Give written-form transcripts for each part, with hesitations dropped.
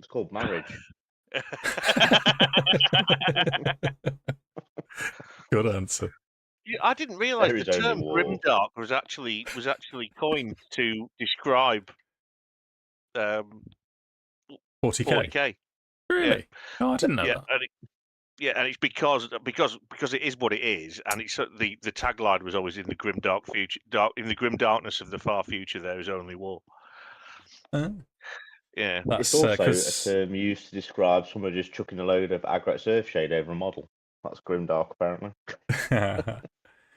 It's called marriage. Good answer. I didn't realise There the is only term war. grimdark was actually coined to describe 40k. 40k. Really? Oh, I didn't know that. And it's because it is what it is, and it's the tagline was always in the grim dark future, in the grim darkness of the far future, there is only war. Yeah, It's also a term used to describe someone just chucking a load of Agrat Surfshade over a model. That's grimdark, apparently.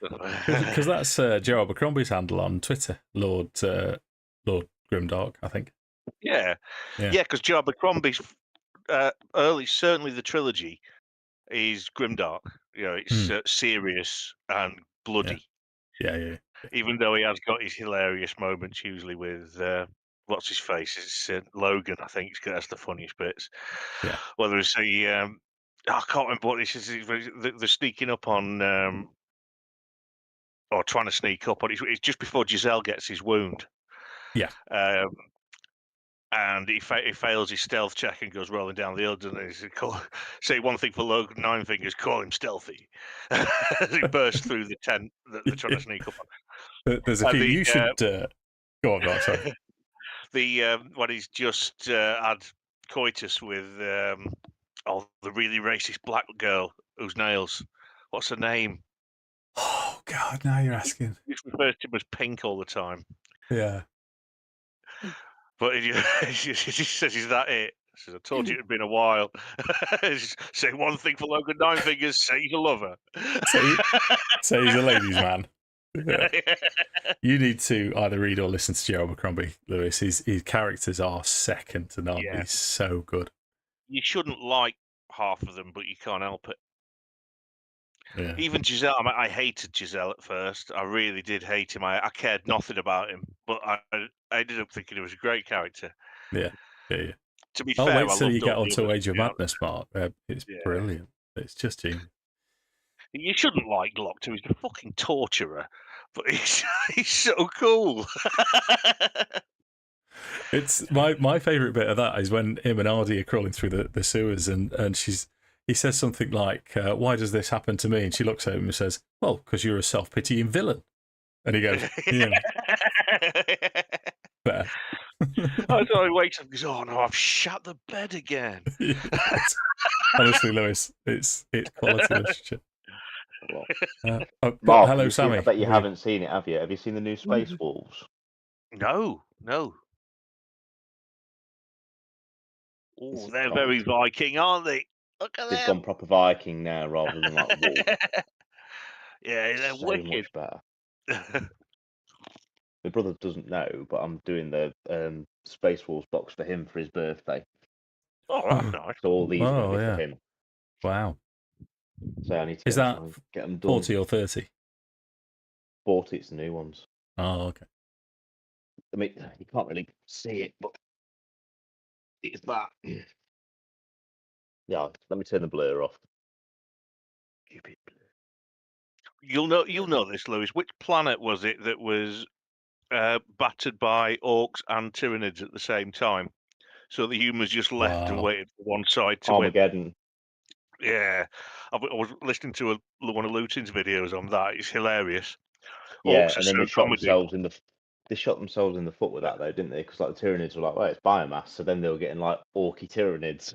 Because that's Joe Abercrombie's handle on Twitter, Lord Grimdark, I think. Yeah, because Joe Abercrombie's certainly the trilogy is grimdark. You know, it's serious and bloody. Yeah. Even though he has got his hilarious moments, usually with what's his face? It's Logan, I think. That's the funniest bits. Yeah. Whether it's I can't remember what this is. They're sneaking up on, or trying to sneak up on. It's just before Giselle gets his wound. Yeah. And he fails his stealth check and goes rolling down the hill, doesn't he? Say one thing for Logan, Nine Fingers, call him stealthy. As he bursts through the tent that they're trying to sneak up on. There's a few. You should go on, sorry. When he's just had coitus with the really racist black girl whose nails. What's her name? Oh God! Now you're asking. He refers to him as Pink all the time. Yeah. But he says, "Is that it?" He says, "I told you it'd been a while." Say one thing for Logan Nine Fingers. Say he's a lover. Say he's a ladies' man. Yeah. You need to either read or listen to Joe Abercrombie, Lewis. His characters are second to none. Yeah. He's so good. You shouldn't like half of them, but you can't help it. Yeah. Even Giselle, I hated Giselle at first. I really did hate him. I cared nothing about him, but I ended up thinking he was a great character. Yeah. To be I'll fair, wait till you get onto Age of Madness, Madness, Mark. It's brilliant. It's just genius. You shouldn't like Glock 2. He's a fucking torturer, but he's so cool. It's my favourite bit of that is when him and Ardy are crawling through the sewers and he says something like, "Why does this happen to me?" And she looks at him and says, "Well, because you're a self-pitying villain." And he goes, "Yeah." Fair. So he wakes up and goes, "Oh no, I've shut the bed again." Honestly, Lewis, it's quality literature. Mark, hello, Sammi. I bet you haven't seen it, have you? Have you seen the new Space Wolves? No. Oh, they're very Viking, aren't they? Look at them. They've gone proper Viking now rather than like wolf. Yeah, they're so wicked. Much better. My brother doesn't know, but I'm doing the Space Wolves box for him for his birthday. Oh, that's nice. So all these are going to be for him. Wow. So I need to get them done. 40 or 30? 40, it's the new ones. Oh, okay. I mean, you can't really see it, but it's that. Yeah, let me turn the blur off. Stupid blur. You'll know this, Lewis. Which planet was it that was battered by orcs and Tyranids at the same time? So the humans just left and waited for one side to Armageddon. win. Yeah, I was listening to one of Luton's videos on that. It's hilarious. Yeah, orcs and then they shot themselves in the. They shot themselves in the foot with that, though, didn't they? Because like the Tyranids were like, "Well, it's biomass," so then they were getting like orky Tyranids.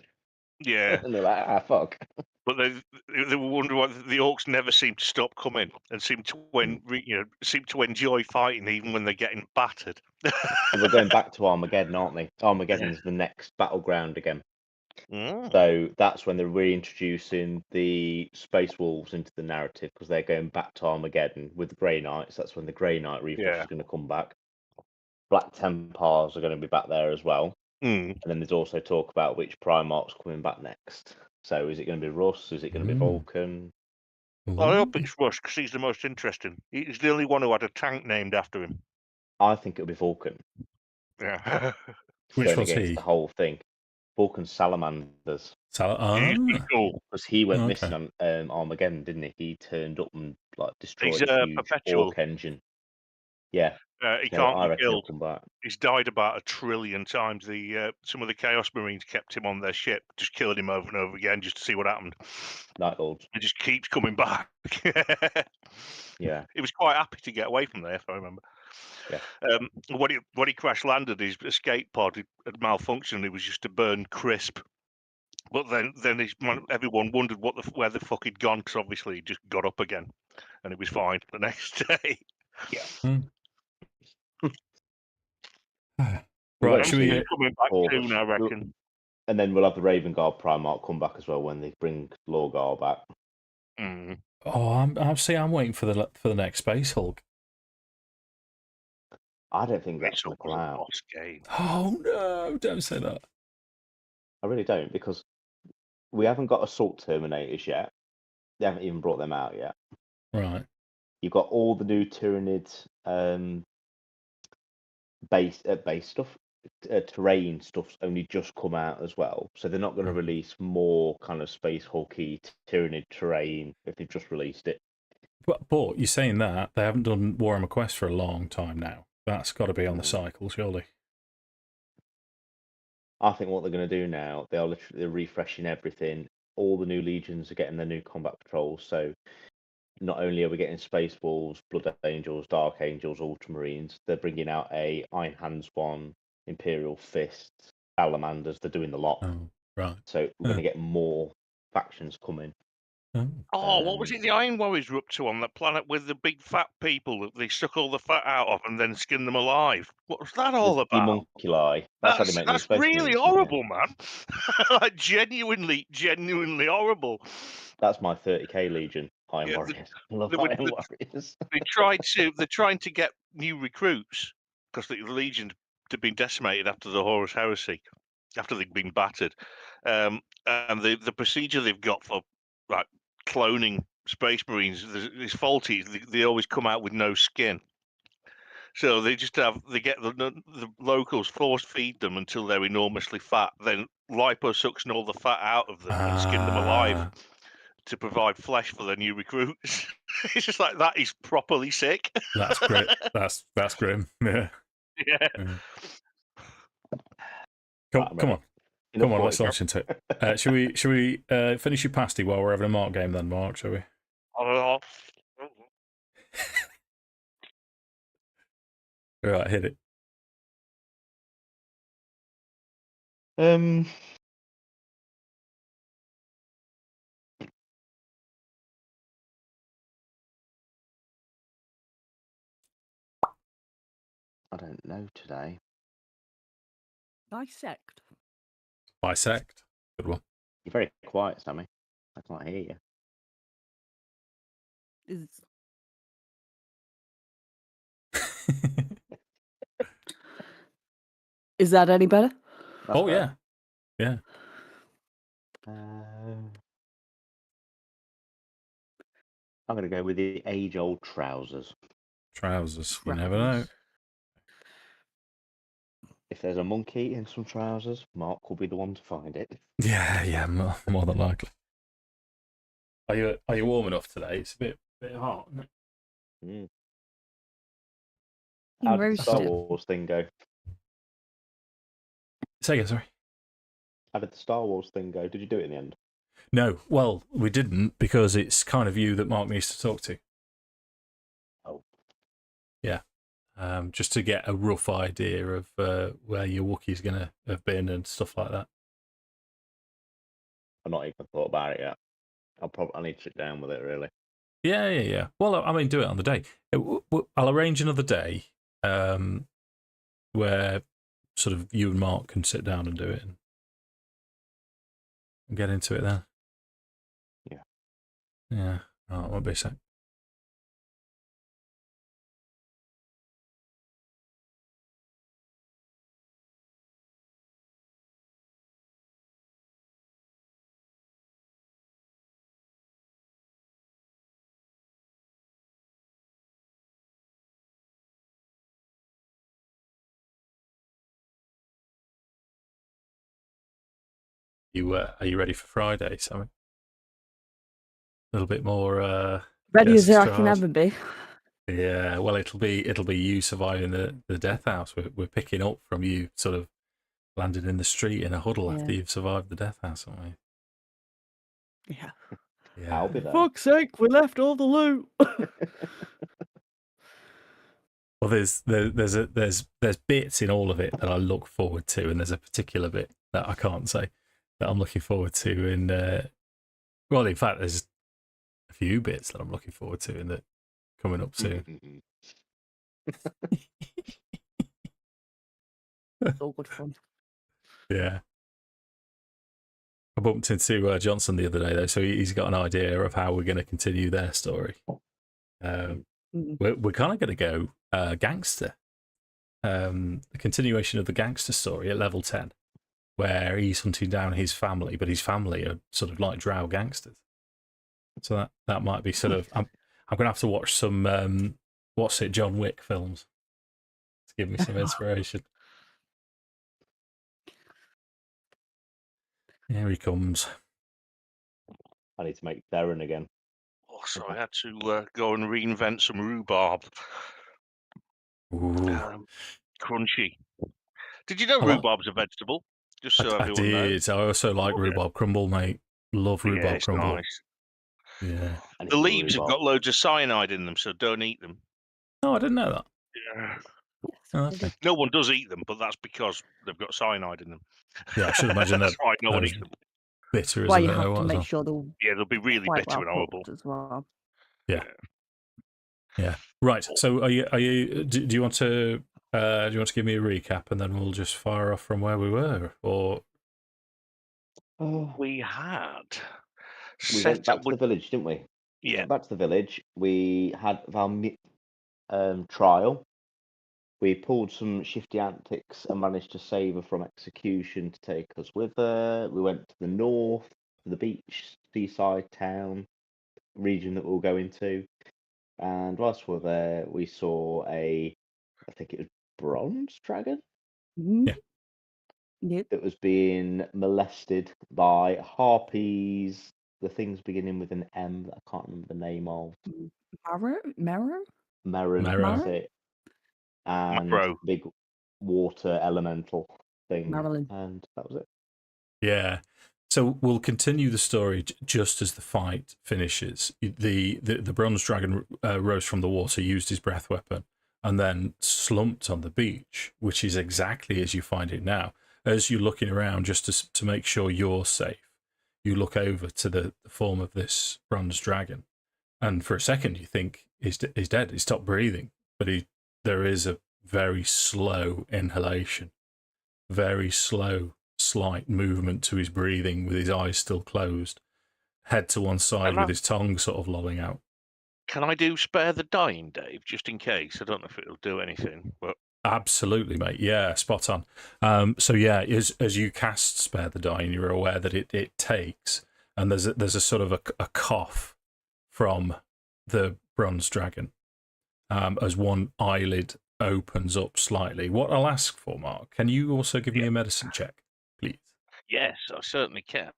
Yeah, and they're like, "Ah, fuck." But they were wondering why the orcs never seem to stop coming and seem to enjoy fighting even when they're getting battered. We're going back to Armageddon, aren't they? Armageddon's the next battleground again. So that's when they're reintroducing the Space Wolves into the narrative because they're going back to Armageddon with the Grey Knights. That's when the Grey Knight refresh is going to come back. Black Templars are going to be back there as well. And then there's also talk about which Primarch's coming back next. So is it going to be Russ? Is it going to be Vulcan? Well, I hope it's Russ because he's the most interesting. He's the only one who had a tank named after him. I think it'll be Vulcan. Yeah. Which was he? The whole thing. Vulcan Salamanders. Because he went missing on Armageddon, didn't he? He turned up and like destroyed a huge orc engine. Yeah. He No, can't I be reckon he'll killed. come back. He's died about 1 trillion times. Some of the Chaos Marines kept him on their ship, just killing him over and over again, just to see what happened. Night Lords. He just keeps coming back. Yeah. He was quite happy to get away from there, if I remember. Yeah. When he crash landed, his escape pod had malfunctioned. It was just to burn crisp. But then everyone wondered where the fuck he'd gone, because obviously he just got up again, and it was fine the next day. Yeah. Right, should we? Coming back soon, I reckon. And then we'll have the Raven Guard Primarch come back as well when they bring Lorgar back. Mm. Oh, I'm waiting for the next Space Hulk. I don't think that's going to come out. Boss game. Oh no! Don't say that. I really don't, because we haven't got Assault Terminators yet. They haven't even brought them out yet. Right. You've got all the new Tyranid base stuff. Terrain stuff's only just come out as well, so they're not going to release more kind of Space Hulky Tyranid terrain if they've just released it. But you're saying that they haven't done Warhammer Quest for a long time now. That's got to be on the cycle, surely. I think what they're going to do now, they're refreshing everything. All the new legions are getting their new combat patrols, so not only are we getting Space Wolves, Blood Angels, Dark Angels, Ultramarines, they're bringing out a Iron Hands one, Imperial Fists, Salamanders. They're doing the lot. Oh, right. So we're going to get more factions coming. Oh, what was it the Iron Warriors were up to on that planet with the big fat people that they suck all the fat out of and then skin them alive? What was that all about? Homunculi. That's really horrible, man. Like genuinely horrible. That's my 30k Legion. Iron Warriors. Love Iron Warriors. They're trying to get new recruits because the Legion had been decimated after the Horus Heresy, after they'd been battered, and the procedure they've got for like cloning Space Marines is faulty. They always come out with no skin. So they get the locals force feed them until they're enormously fat, then liposuction all the fat out of them and skin them alive to provide flesh for their new recruits. It's just like, that is properly sick. That's great. That's grim. Yeah. Yeah. Come on. Let's launch into it. Should we finish your pasty while we're having a Mark game then, Mark, shall we? Right, hit it. I don't know today. Bisect. Good one. You're very quiet, Sammy. I can't hear you. Is that any better? Oh, yeah. Yeah. I'm going to go with the age-old trousers. Trousers. You never know. If there's a monkey in some trousers, Mark will be the one to find it. Yeah, more than likely. Are you warm enough today? It's a bit hot, isn't it? How did the Star Wars thing go? Say again, sorry. How did the Star Wars thing go? Did you do it in the end? No, well, we didn't, because it's kind of you that Mark needs to talk to. Oh. Yeah. Just to get a rough idea of where your Wookiee's going to have been and stuff like that. I've not even thought about it yet. I need to sit down with it, really. Yeah. Well, I mean, do it on the day. I'll arrange another day where sort of you and Mark can sit down and do it and get into it then. Yeah. Yeah. Oh, it won't be a sec. Are you ready for Friday, Sammy? A little bit more. Ready as I can ever be. Yeah, well, it'll be you surviving the death house. We're picking up from you, sort of landed in the street in a huddle after you've survived the death house, aren't we? Yeah. Yeah. I'll be there. Fuck's sake, we left all the loot. Well, there's bits in all of it that I look forward to, and there's a particular bit that I can't say that I'm looking forward to. In well, in fact, there's a few bits that I'm looking forward to in that coming up soon. It's all good fun. Yeah. I bumped into Johnson the other day, though, so he's got an idea of how we're going to continue their story. We're kind of going to go gangster. The continuation of the gangster story at level 10, where he's hunting down his family, but his family are sort of like drow gangsters. So that might be sort of... I'm going to have to watch some, John Wick films to give me some inspiration. Here he comes. I need to make Darren again. Oh, so I had to go and reinvent some rhubarb. Crunchy. Did you know rhubarb's a vegetable? Just so I everyone knows. I also like rhubarb crumble, mate. Love rhubarb crumble. Nice. Yeah. The leaves have got loads of cyanide in them, so don't eat them. Oh, I didn't know that. Yeah. Oh, okay. No one does eat them, but that's because they've got cyanide in them. Yeah, I should imagine that's why no one eats them. Bitter, Why isn't you it? have to make sure they'll be really quite bitter and horrible as well. Yeah. Right. So, are you? Do you want to? Do you want to give me a recap, and then we'll just fire off from where we were, or? We had. We went back to the village, didn't we? Yeah. Went back to the village. We had our trial. We pulled some shifty antics and managed to save her from execution to take us with her. We went to the north, to the beach, seaside town region that we'll go into. And whilst we're there, we saw I think it was bronze dragon? Yeah. Yep. That was being molested by harpies, the things beginning with an M that I can't remember the name of. Marrow? That's it. And Macro. big water elemental thing. Marilyn. And that was it. Yeah. So we'll continue the story just as the fight finishes. The bronze dragon rose from the water, used his breath weapon, and then slumped on the beach, which is exactly as you find it now. As you're looking around just to make sure you're safe, you look over to the form of this bronze dragon, and for a second you think he's dead, he's stopped breathing, but there is a very slow inhalation, very slow, slight movement to his breathing with his eyes still closed, head to one side with his tongue sort of lolling out. Can I do spare the dying, Dave, just in case? I don't know if it'll do anything, but... Absolutely, mate. Yeah, spot on. So yeah, as you cast Spare the Dying, you're aware that it takes, and there's a sort of a cough from the bronze dragon as one eyelid opens up slightly. What I'll ask for, Mark, can you also give me a medicine check, please? Yes, I certainly can.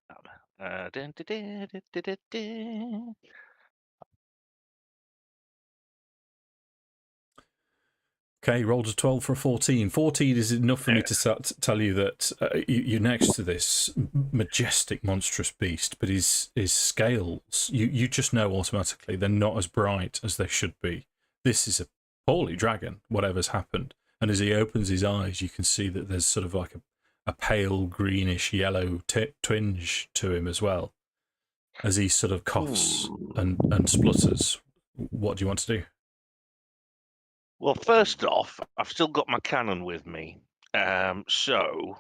Okay, rolled a 12 for a 14. 14 is enough for me to tell you that you're next to this majestic, monstrous beast, but his scales, you just know automatically they're not as bright as they should be. This is a poorly dragon, whatever's happened. And as he opens his eyes, you can see that there's sort of like a pale, greenish, yellow twinge to him as well. As he sort of coughs and splutters. What do you want to do? Well, first off, I've still got my cannon with me. So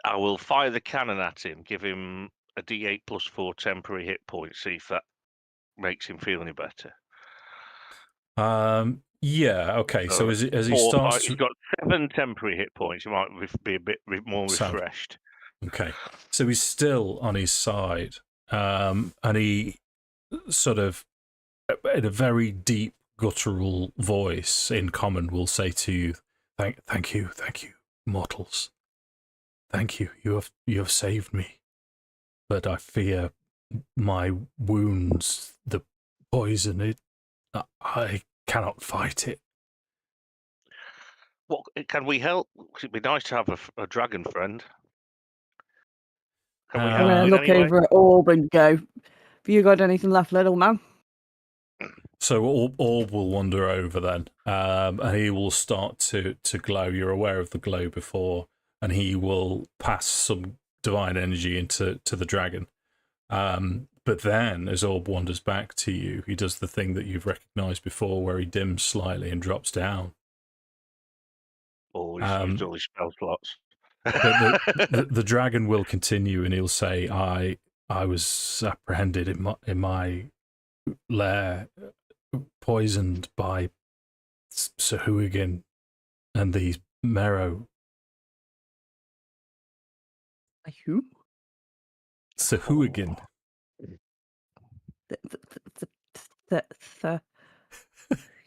I will fire the cannon at him, give him a D8 plus 4 temporary hit points, see if that makes him feel any better. Yeah, okay. So as he starts... He's got 7 temporary hit points. He might be a bit more refreshed. Okay. So he's still on his side. And he sort of, in a very deep, guttural voice in common, will say to you, thank you, mortals. Thank you. You have saved me. But I fear my wounds, the poison, I cannot fight it. What can we help? It'd be nice to have a dragon friend. Can we I'm help going to in look any way? over at Orb and go, have you got anything left, little man? So Orb will wander over then, and he will start to glow. You're aware of the glow before, and he will pass some divine energy into the dragon. But then, as Orb wanders back to you, he does the thing that you've recognised before, where he dims slightly and drops down. Oh, he's used all his spell slots. But the dragon will continue, and he'll say, "I was apprehended in my lair, poisoned by Sir Huigan and these Merrow." Who? Sir Huigan.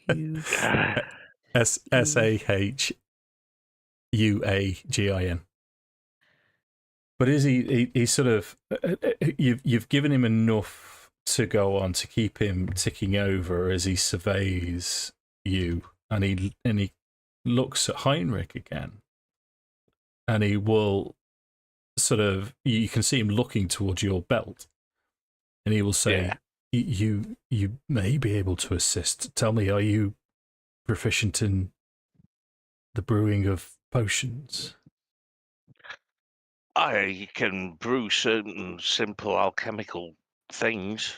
You. Sahuagin. But is he sort of you've given him enough to go on to keep him ticking over as he surveys you, and he looks at Heirnrich again, and he will sort of, you can see him looking towards your belt, and he will say, you may be able to assist. Tell me, are you proficient in the brewing of potions? I can brew certain simple alchemical things.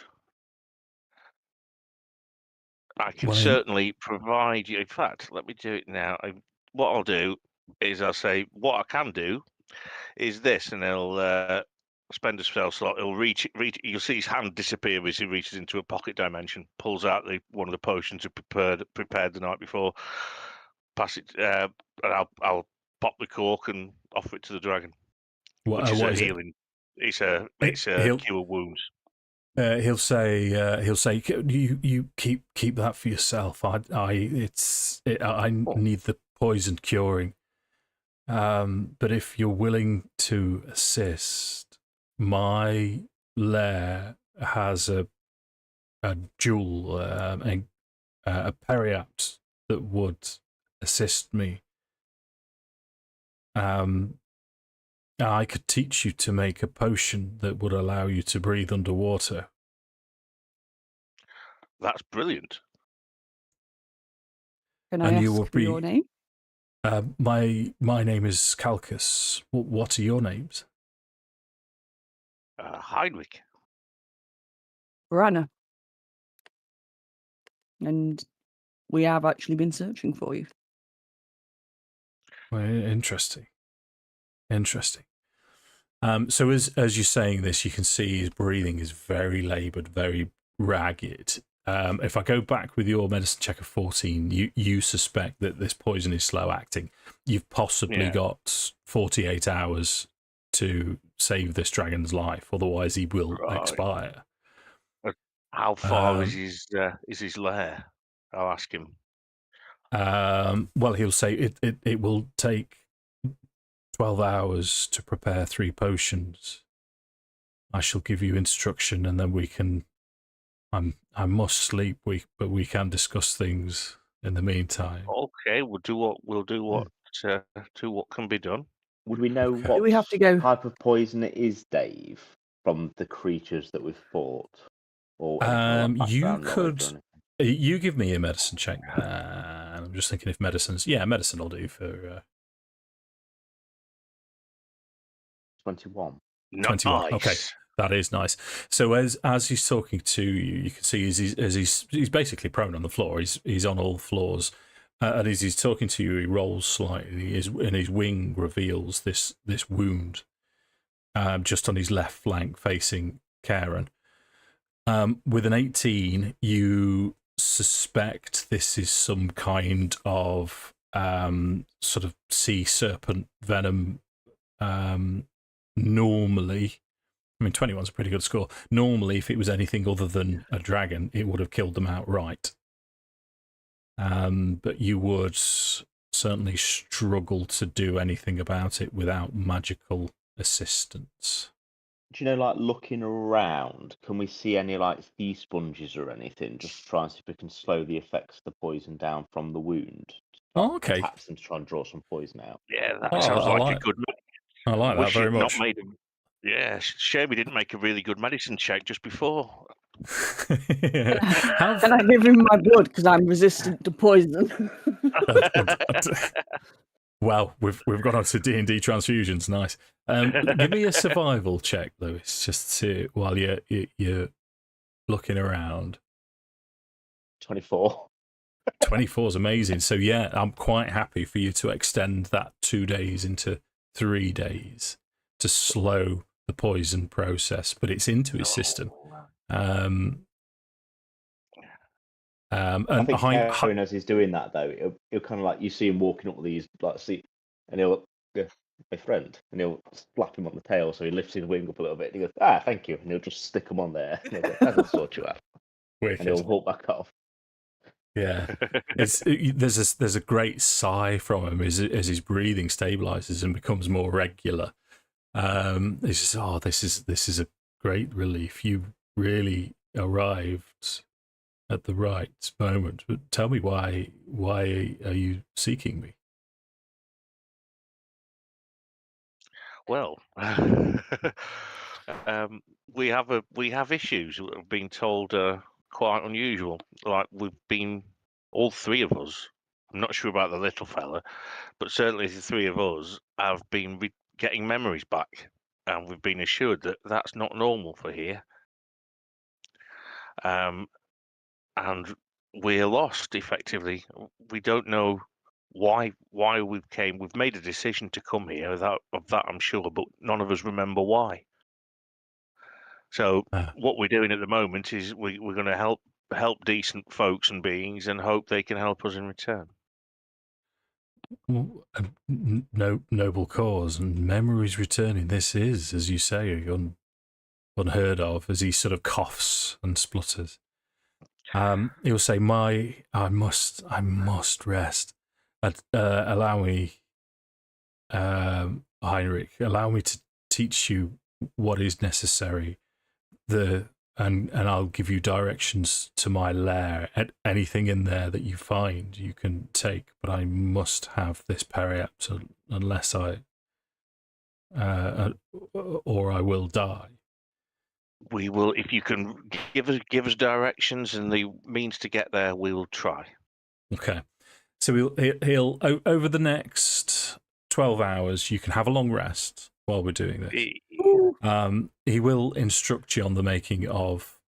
I can certainly provide you. In fact, let me do it now. What I'll do is I'll say what I can do is this, and he'll spend a spell slot. He'll reach. You'll see his hand disappear as he reaches into a pocket dimension, pulls out one of the potions he prepared the night before. Pass it, and I'll pop the cork and offer it to the dragon. Which is a healing. It's a cure wounds. He'll say you keep that for yourself. I need the poison curing. But if you're willing to assist, my lair has a jewel, a periapt that would assist me. I could teach you to make a potion that would allow you to breathe underwater. That's brilliant. Can I ask for your name? My name is Calcus. What are your names? Heirnrich. Vorana. And we have actually been searching for you. Well, interesting. So as you're saying this, you can see his breathing is very laboured, very ragged. If I go back with your medicine check of 14, you suspect that this poison is slow acting. You've possibly got 48 hours to save this dragon's life, otherwise he will expire. How far is his lair? I'll ask him. Well, he'll say it will take 12 hours to prepare 3 potions. I shall give you instruction, and then we can. I must sleep, but we can discuss things in the meantime. Okay, we'll do what can be done. Would we know what we have to go? type of poison it is, Dave, from the creatures that we've fought? Or you could. You give me a medicine check. I'm just thinking if medicine's. Yeah, medicine will do for. 21. 21. Nice. Okay, that is nice. So as he's talking to you, you can see as he's basically prone on the floor. He's on all fours, and as he's talking to you, he rolls slightly. And his wing reveals this wound, just on his left flank facing Kairon. With an 18, you suspect this is some kind of sort of sea serpent venom. Normally, I mean, 21's a pretty good score. Normally, if it was anything other than a dragon, it would have killed them outright. But you would certainly struggle to do anything about it without magical assistance. Do you know, like looking around, can we see any like sea sponges or anything? Just to try and see if we can slow the effects of the poison down from the wound. Oh, okay. Attach them to try and draw some poison out. Yeah, that Oh, sounds I like a like- good. I like that Wish very you'd not much. made him. Yeah, shame he didn't make a really good medicine check just before. How Can I give him my blood because I'm resistant to poison? Well, we've gone on to D&D transfusions. Nice. Give me a survival check, Lewis, just to while you're looking around. 24. 24 is amazing. So yeah, I'm quite happy for you to extend that 2 days into 3 days to slow the poison process, but it's into his system. And I think Kairon, as he's doing that though, he'll kind of like, you see him walking up with these like seat, and he'll go, my friend, and he'll slap him on the tail, so he lifts his wing up a little bit, and he goes, thank you, and he'll just stick them on there, and he'll go, that'll sort you out, wicked. and he'll walk back off. Yeah, there's a great sigh from him as his breathing stabilizes and becomes more regular. He says, this is a great relief. You really arrived at the right moment. But tell me why are you seeking me? Well, we have issues that have been told quite unusual. Like we've been, all three of us. I'm not sure about the little fella, but certainly the three of us have been getting memories back, and we've been assured that that's not normal for here. And we're lost effectively. We don't know why we've made a decision to come here. Of that I'm sure, but none of us remember why. So what we're doing at the moment is we're going to help decent folks and beings and hope they can help us in return. No noble cause and memories returning. This is, as you say, unheard of. As he sort of coughs and splutters, he'll say, I must rest. Allow me, Heirnrich. Allow me to teach you what is necessary. And I'll give you directions to my lair. Anything in there that you find, you can take. But I must have this periapt unless or I will die. We will, if you can give us directions and the means to get there, we will try. Okay. So he'll over the next 12 hours, you can have a long rest while we're doing this. He will instruct you on the making of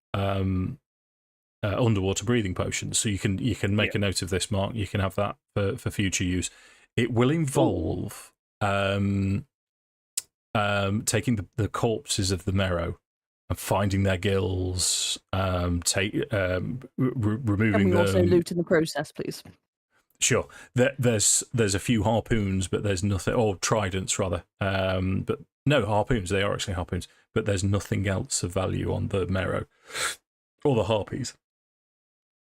underwater breathing potions. So you can make a note of this, Mark. You can have that for future use. It will involve taking the corpses of the Merrow and finding their gills, removing Can we them. also loot in the process, please? Sure. There's a few harpoons, but there's nothing, or tridents rather. But no, harpoons. They are actually harpoons, but there's nothing else of value on the Merrow or the harpies.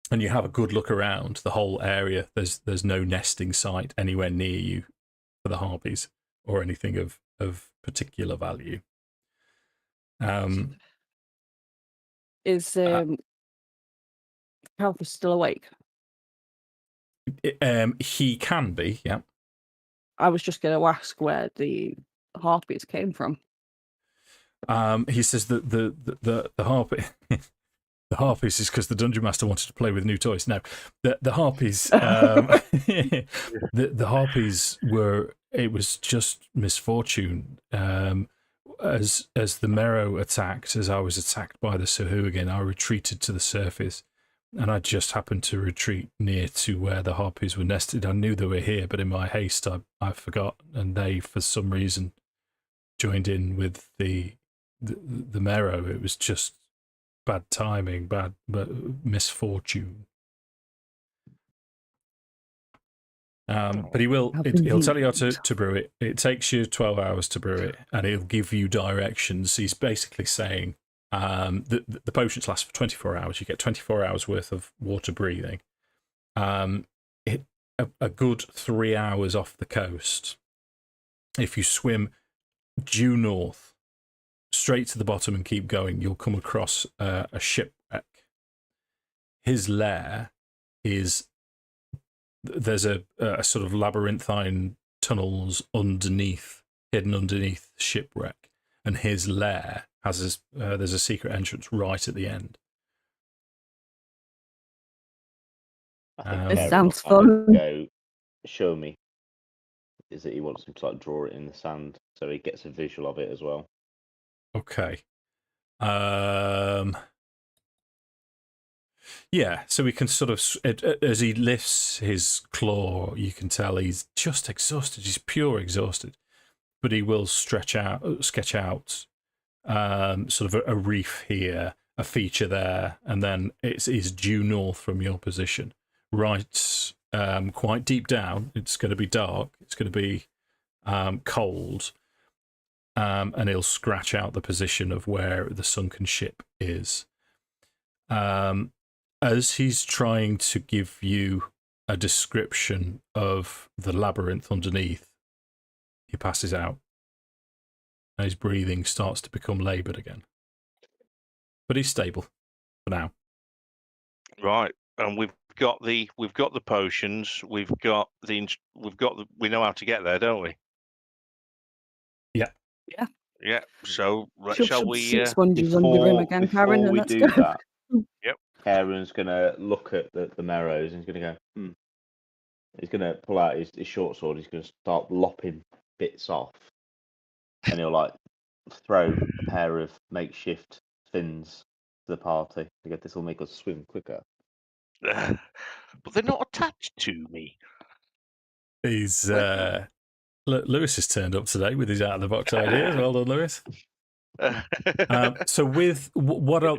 And you have a good look around the whole area. There's no nesting site anywhere near you for the harpies or anything of particular value. Is Calvus still awake? He can be, yeah. I was just going to ask where the harpies came from. He says that the harpy. The harpies is because the dungeon master wanted to play with new toys. No, the harpies, the harpies were. It was just misfortune. As the Merrow attacked, as I was attacked by the Sahuagin, I retreated to the surface, and I just happened to retreat near to where the harpies were nested. I knew they were here, but in my haste, I forgot, and they, for some reason, joined in with the Merrow. It was just bad timing, bad misfortune. But he'll tell you how to brew it. It takes you 12 hours to brew it, and he'll give you directions. He's basically saying the potions last for 24 hours. You get 24 hours worth of water breathing. A good 3 hours off the coast. If you swim due north straight to the bottom and keep going, you'll come across a shipwreck. His lair is there's a sort of labyrinthine tunnels hidden underneath the shipwreck, and his lair has there's a secret entrance right at the end. I think This Kairon sounds will kind of fun. Go, show me. Is that he wants him to like draw it in the sand, so he gets a visual of it as well. Okay. Yeah, so we can sort of, as he lifts his claw, you can tell he's just exhausted. He's pure exhausted, but he will sketch out sort of a reef here, a feature there, and then it's due north from your position, right? Quite deep down. It's going to be dark. It's going to be cold, and he'll scratch out the position of where the sunken ship is. As he's trying to give you a description of the labyrinth underneath, he passes out, and his breathing starts to become laboured again. But he's stable for now. Right, and we've got the potions. We know how to get there, don't we? Yeah. Yeah. Yeah. So Shove shall some we? sea sponges under him again, Karen, and we let's do go. that, Yep. Kairon's gonna look at the marrows and he's gonna go, He's gonna pull out his short sword. He's gonna start lopping bits off, and he'll like throw a pair of makeshift fins to the party. This will make us swim quicker. But they're not attached to me. He's Lewis has turned up today with his out of the box ideas. Well done, Lewis. So with what I'll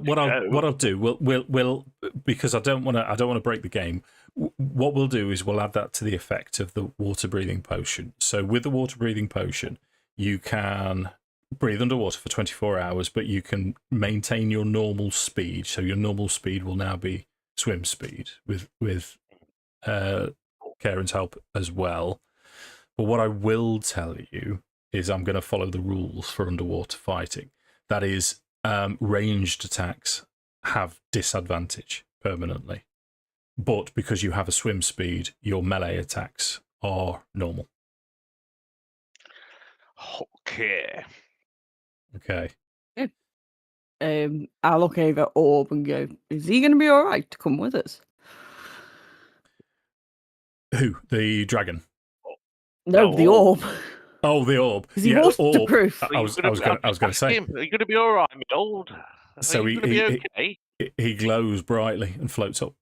do, we'll because I don't want to break the game. What we'll do is we'll add that to the effect of the water breathing potion. So with the water breathing potion, you can breathe underwater for 24 hours, but you can maintain your normal speed. So your normal speed will now be swim speed with Kairon's help as well. But what I will tell you is I'm going to follow the rules for underwater fighting. That is, ranged attacks have disadvantage permanently. But because you have a swim speed, your melee attacks are normal. Okay. I look over at Orb and go, is he going to be all right to come with us? Who? The dragon? No, the Orb. Oh, the Orb. Is he waterproof? I was going to say. Are you going to be all right, my old? So you going to be okay? He glows brightly and floats up.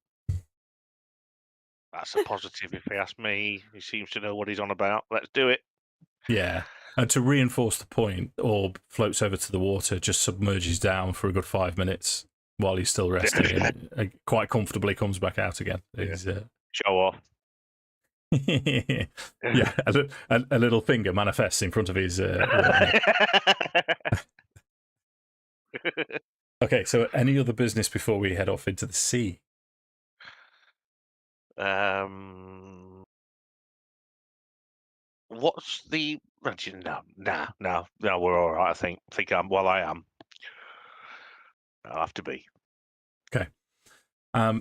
That's a positive, if you ask me. He seems to know what he's on about. Let's do it. Yeah. And to reinforce the point, Orb floats over to the water, just submerges down for a good 5 minutes while he's still resting, and quite comfortably comes back out again. Show off. Yeah, a little finger manifests in front of his. Okay, so any other business before we head off into the sea? What's the? No, we're all right. I think I'm. I am. I'll have to be. Okay.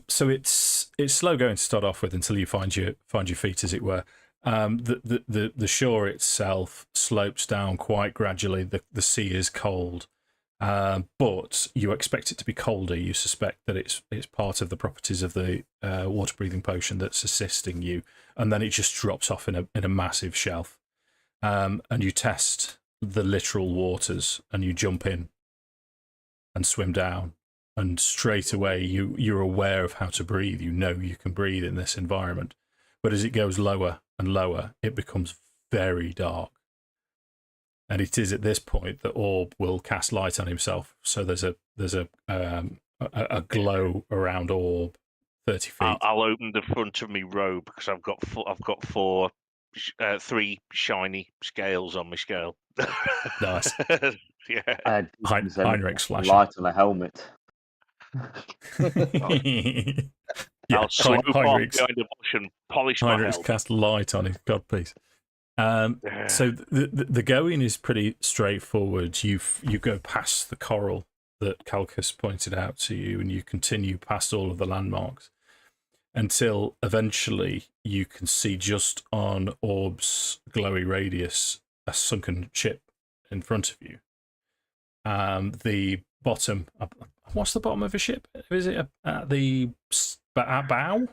So it's slow going to start off with until you find your feet, as it were. The shore itself slopes down quite gradually. The sea is cold, but you expect it to be colder. You suspect that it's part of the properties of the water breathing potion that's assisting you, and then it just drops off in a massive shelf. And you test the literal waters, and you jump in and swim down. And straight away, you're aware of how to breathe. You know you can breathe in this environment. But as it goes lower and lower, it becomes very dark. And it is at this point that Orb will cast light on himself. So there's a glow around Orb, 30 feet. I'll open the front of me robe because I've got 3 shiny scales on my scale. Nice. Yeah. Heirnrich's flashing. Light on a helmet. I'll slip off behind a bush and polish my Heinrich's helmet. cast light on his godpiece. So the going is pretty straightforward. You go past the coral that Calcus pointed out to you, and you continue past all of the landmarks until eventually you can see just on Orb's glowy radius a sunken ship in front of you. The bottom, what's the bottom of a ship? Is it at the bow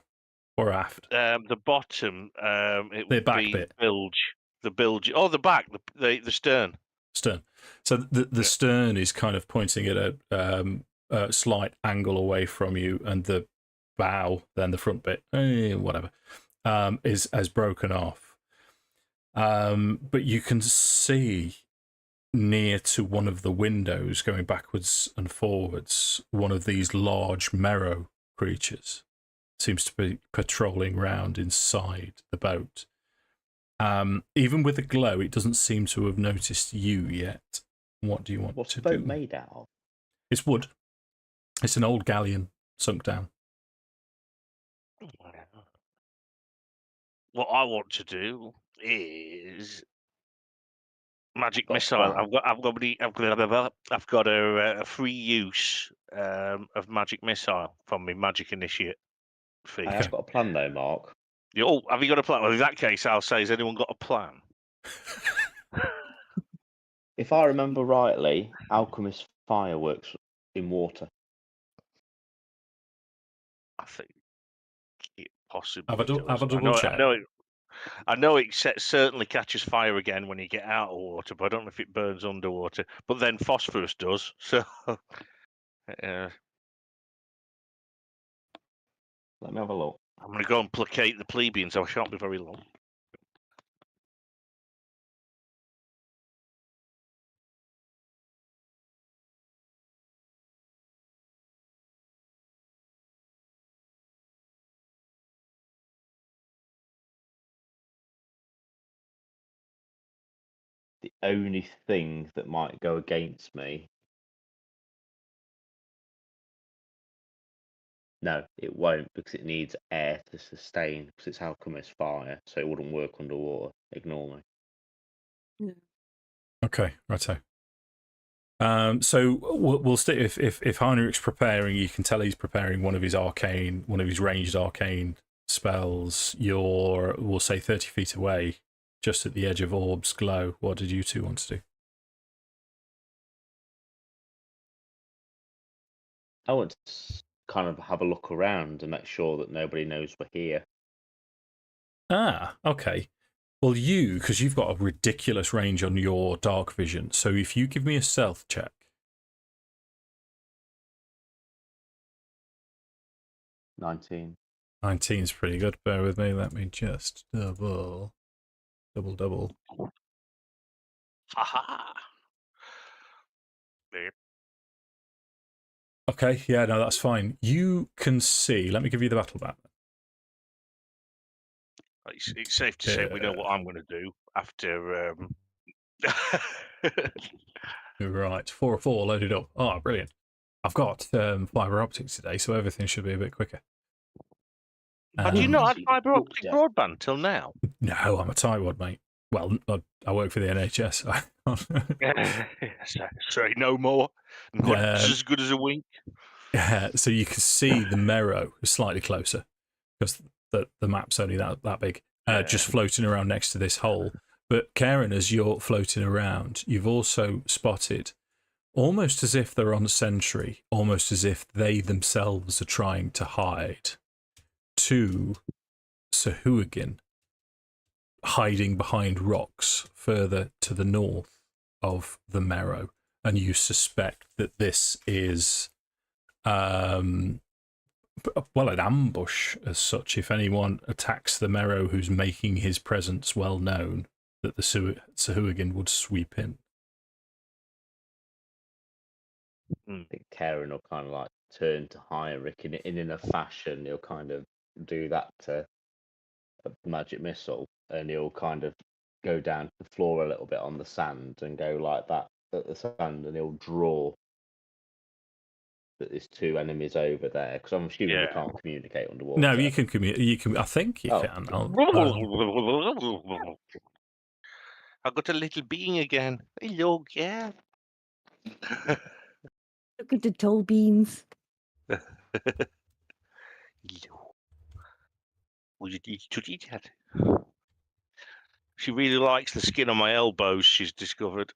or aft? The bottom, it The would back be bit. the bilge. Oh, the back, the stern. Stern. So the stern is kind of pointing at a slight angle away from you, and the bow, then the front bit, whatever, has broken off. But you can see near to one of the windows, going backwards and forwards, one of these large merrow creatures seems to be patrolling round inside the boat. Even with the glow, it doesn't seem to have noticed you yet. What do you want What's to the boat do? made out of? It's wood. It's an old galleon sunk down. What I want to do is magic Got a missile. plan. I've got a free use of magic missile from my magic initiate fee. I have got a plan though, Mark. Oh, have you got a plan? Well, in that case, I'll say, has anyone got a plan? If I remember rightly, alchemist fire works in water. I think it possibly Have a does. double check. I know it certainly catches fire again when you get out of water, but I don't know if it burns underwater. But then phosphorus does. So, Let me have a look. I'm going to go and placate the plebeians. I shan't be very long. The only thing that might go against me. No, it won't, because it needs air to sustain, because it's alchemist fire, so it wouldn't work underwater. Ignore me. Okay, righto. So we'll stick. If Heirnrich's preparing, you can tell he's preparing one of his ranged arcane spells. We'll say 30 feet away, just at the edge of Orb's glow. What did you two want to do? I want to kind of have a look around and make sure that nobody knows we're here. Ah, okay. Well, because you've got a ridiculous range on your dark vision, so if you give me a stealth check. 19. 19 is pretty good. Bear with me. Let me just double. Ha there. Okay, yeah, no, that's fine. You can see. Let me give you the battle map. It's safe to say we know what I'm going to do after. Right, 4 loaded up. Oh, brilliant. I've got fibre optics today, so everything should be a bit quicker. Have you not had fibre optic broadband till now? No, I'm a tightwad, mate. Well, I work for the NHS. Sorry, no more. Not as good as a wink. Yeah, so you can see the Merrow slightly closer because the map's only that big, just floating around next to this hole. But Kairon, as you're floating around, you've also spotted, almost as if they're on sentry, almost as if they themselves are trying to hide, 2 Sahuagin hiding behind rocks further to the north of the Merrow. And you suspect that this is, an ambush as such. If anyone attacks the Merrow who's making his presence well known, that the Sahuagin would sweep in. I think Kairon will kind of like turn to Heirnrich in a fashion. He'll kind of do that to a magic missile, and he'll kind of go down to the floor a little bit on the sand and go like that at the sand, and he'll draw that there's 2 enemies over there, because I'm assuming we can't communicate underwater. No, you can communicate. I think you can. I got a little being again. Hello, yeah. Look at the tall beans. Hello. Would you eat to eat that? She really likes the skin on my elbows. She's discovered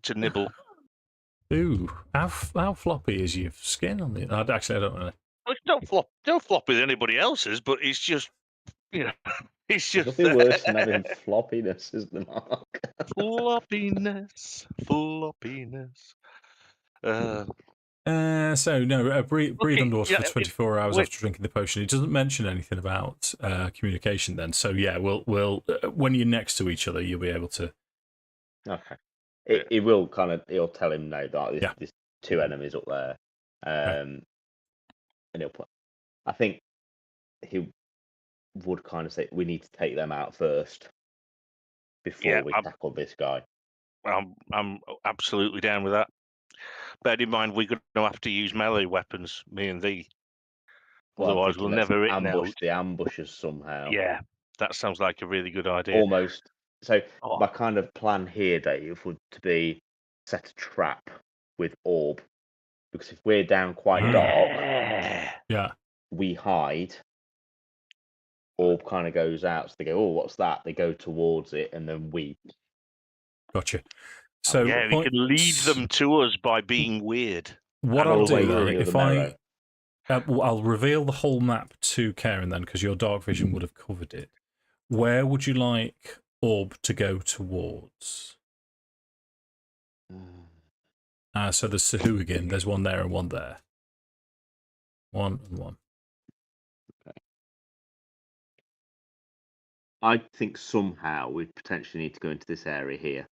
to nibble. Ooh, how floppy is your skin on it? Actually, I don't know. Well, it's don't flop with anybody else's, but it's just, you know, it's There's just nothing worse than having floppiness, is there, Mark? floppiness. So no, breathe Okay, underwater yeah, for 24 hours wait. after drinking the potion. It doesn't mention anything about communication then. So yeah, we'll when you're next to each other, you'll be able to. Okay. It will kind of. He'll tell him now that there's two enemies up there, and he'll put. I think he would kind of say we need to take them out first before we tackle this guy. I'm absolutely down with that. Bear in mind, we're going to have to use melee weapons, me and thee. Well, Otherwise, we'll never hit ambush the ambushers somehow. Yeah, that sounds like a really good idea. Almost. So my kind of plan here, Dave, would to be set a trap with orb, because if we're down quite dark, we hide. Orb kind of goes out, so they go, "Oh, what's that?" They go towards it, and then we. Gotcha. So yeah, we can lead them to us by being weird. What I'll do then, if I'll reveal the whole map to Kairon then, because your dark vision would have covered it. Where would you like Orb to go towards? So there's Sahu again. There's one there and one there. One and one. Okay. I think somehow we potentially need to go into this area here.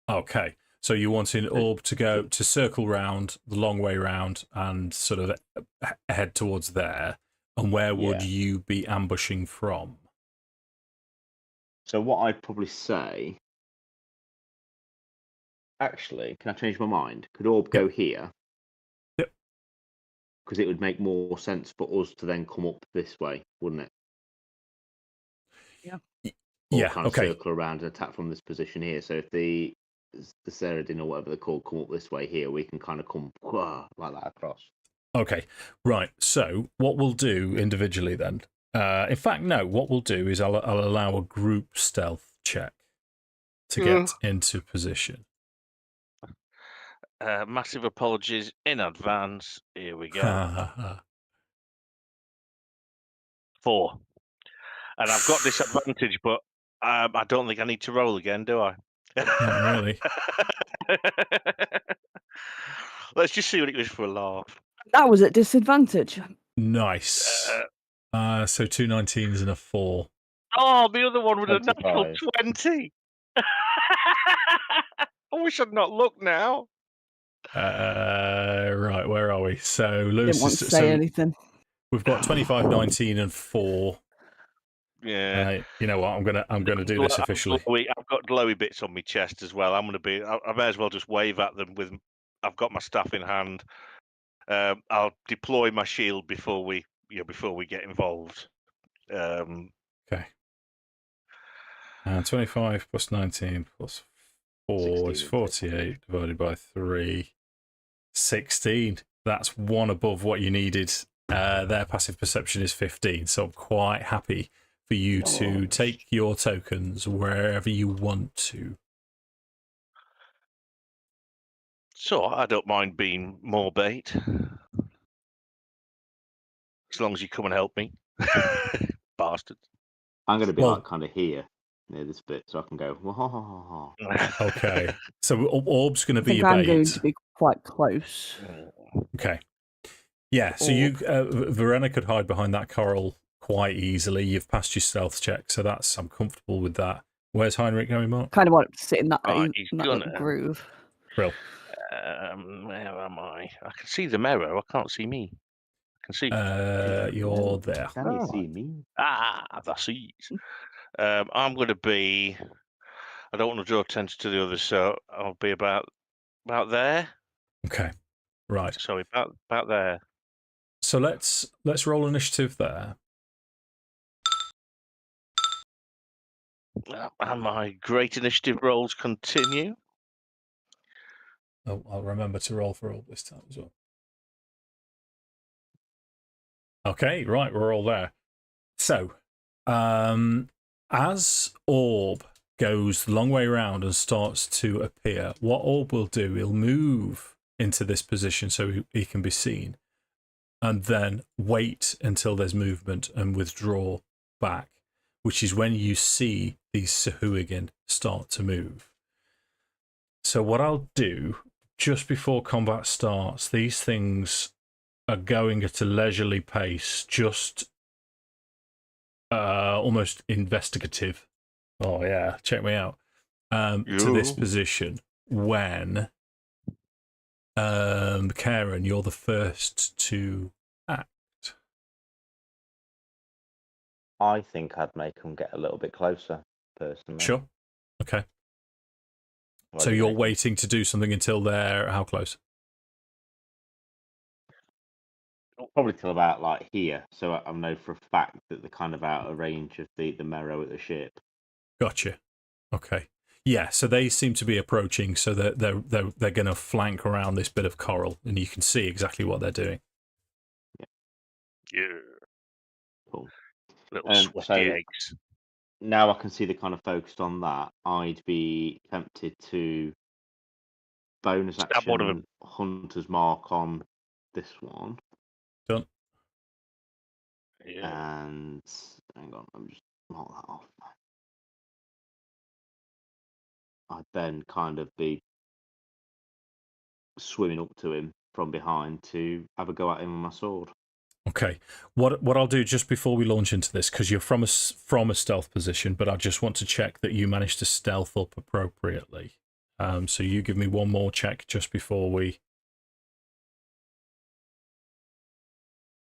Okay. So you're wanting Orb to go to circle round the long way round and sort of head towards there. And where would you be ambushing from? So what I'd probably say... Actually, can I change my mind? Could Orb go here? Yep. Because it would make more sense for us to then come up this way, wouldn't it? Yeah. Or kind of circle around and attack from this position here. So if the Saradin or whatever they're called come up this way here, we can kind of come like that across. Okay, right. So what we'll do individually then, in fact, no, what we'll do is I'll allow a group stealth check to get into position. Massive apologies in advance. Here we go. 4. And I've got disadvantage, but I don't think I need to roll again, do I? Not really. Let's just see what it was for a laugh. That was at disadvantage. Nice. So 2 19s and a 4. Oh, the other one with 25. a natural 20. I wish I'd not looked now. Right, where are we? So Lewis Didn't want to say anything. We've got 25, 19, and 4. Yeah. You know what? I'm gonna do this officially. I've got glowy bits on my chest as well. I may as well just wave at them with. I've got my staff in hand. I'll deploy my shield before we get involved. Okay. 25 plus 19 plus 4 is 48 divided by 3. 16. That's one above what you needed. Their passive perception is 15, so I'm quite happy for you to take your tokens wherever you want to. So I don't mind being more bait, as long as you come and help me, bastards. I'm going to be like kind of here near this bit, so I can go. Okay, so Orb's going to be your I'm bait. going to be quite close. Okay. Yeah, so you, Vorana could hide behind that coral quite easily. You've passed your stealth check, so I'm comfortable with that. Where's Heirnrich going, Mark? Kind of want to sit in that, little groove. Brill. Where am I? I can see the mirror. I can't see me. I can see. You're there. Can you see me? The seas. I'm going to be. I don't want to draw attention to the others, so I'll be about there. Okay. Right. So about there. So let's roll initiative there. And my great initiative rolls continue. Oh, I'll remember to roll for all this time as well. Okay, right, we're all there. So, as Orb goes the long way around and starts to appear, what Orb will do, he'll move into this position so he can be seen, and then wait until there's movement and withdraw back, which is when you see these Sahuagin start to move. So what I'll do, just before combat starts, these things are going at a leisurely pace, just almost investigative. Oh yeah, check me out. To this position when Kairon, you're the first to act. I think I'd make them get a little bit closer, personally. Sure. Okay. What So do you you're reckon? waiting to do something until they're how close? Probably till about like here, so I know for a fact that they're kind of out of range of the marrow at the ship. Gotcha. Okay. Yeah, so they seem to be approaching, so they're going to flank around this bit of coral, and you can see exactly what they're doing. Yeah. Cool. Little sweaty eggs. Now I can see they're kind of focused on that. I'd be tempted to bonus Stab one of action them. Hunter's Mark on this one. Done. Yeah. And hang on, let me just mark that off. I'd then kind of be swimming up to him from behind to have a go at him with my sword. Okay. What I'll do just before we launch into this, because you're from a stealth position, but I just want to check that you managed to stealth up appropriately. So you give me one more check just before we.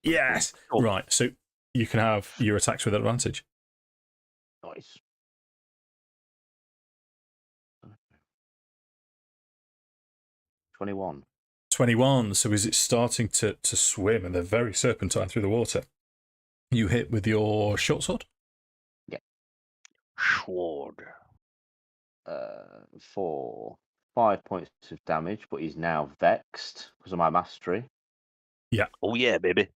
Yes. Cool. Right. So you can have your attacks with advantage. Nice. $21. 21. So is it starting to swim, and they're very serpentine through the water? You hit with your short sword? Yeah. Sword. For 5 points of damage, but he's now vexed because of my mastery. Yeah. Oh yeah, baby.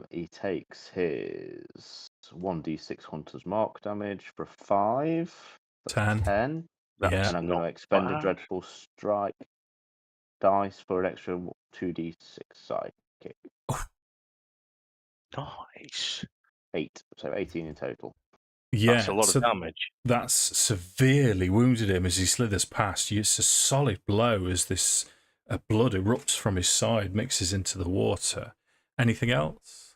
He takes his 1d6 Hunter's Mark damage for 5. That's 10. Yeah. And I'm going to expend a Dreadful Strike dice for an extra 2d6 sidekick. Nice. 8. So 18 in total. Yeah, That's a lot of damage. That's severely wounded him as he slithers past you. It's a solid blow as this blood erupts from his side, mixes into the water. Anything else?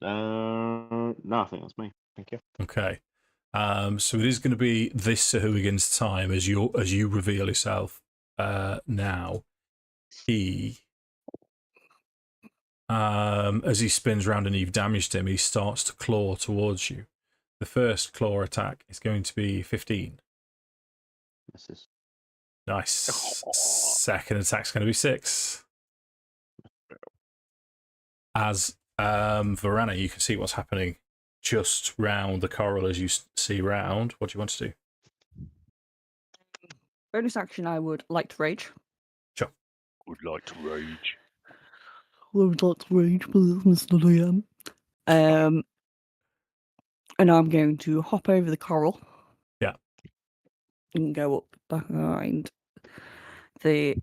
No, I think that's me. Thank you. Okay. So it is going to be this Sahuagin's time as you reveal yourself now. He, as he spins round and you've damaged him, he starts to claw towards you. The first claw attack is going to be 15. Misses. Nice. Second attack's going to be 6. As Vorana, you can see what's happening just round the coral as you see round. What do you want to do? Bonus action, I would like to rage. Sure. Would like to rage. Would like to rage, but that's not I am. And I'm going to hop over the coral. Yeah. And go up behind the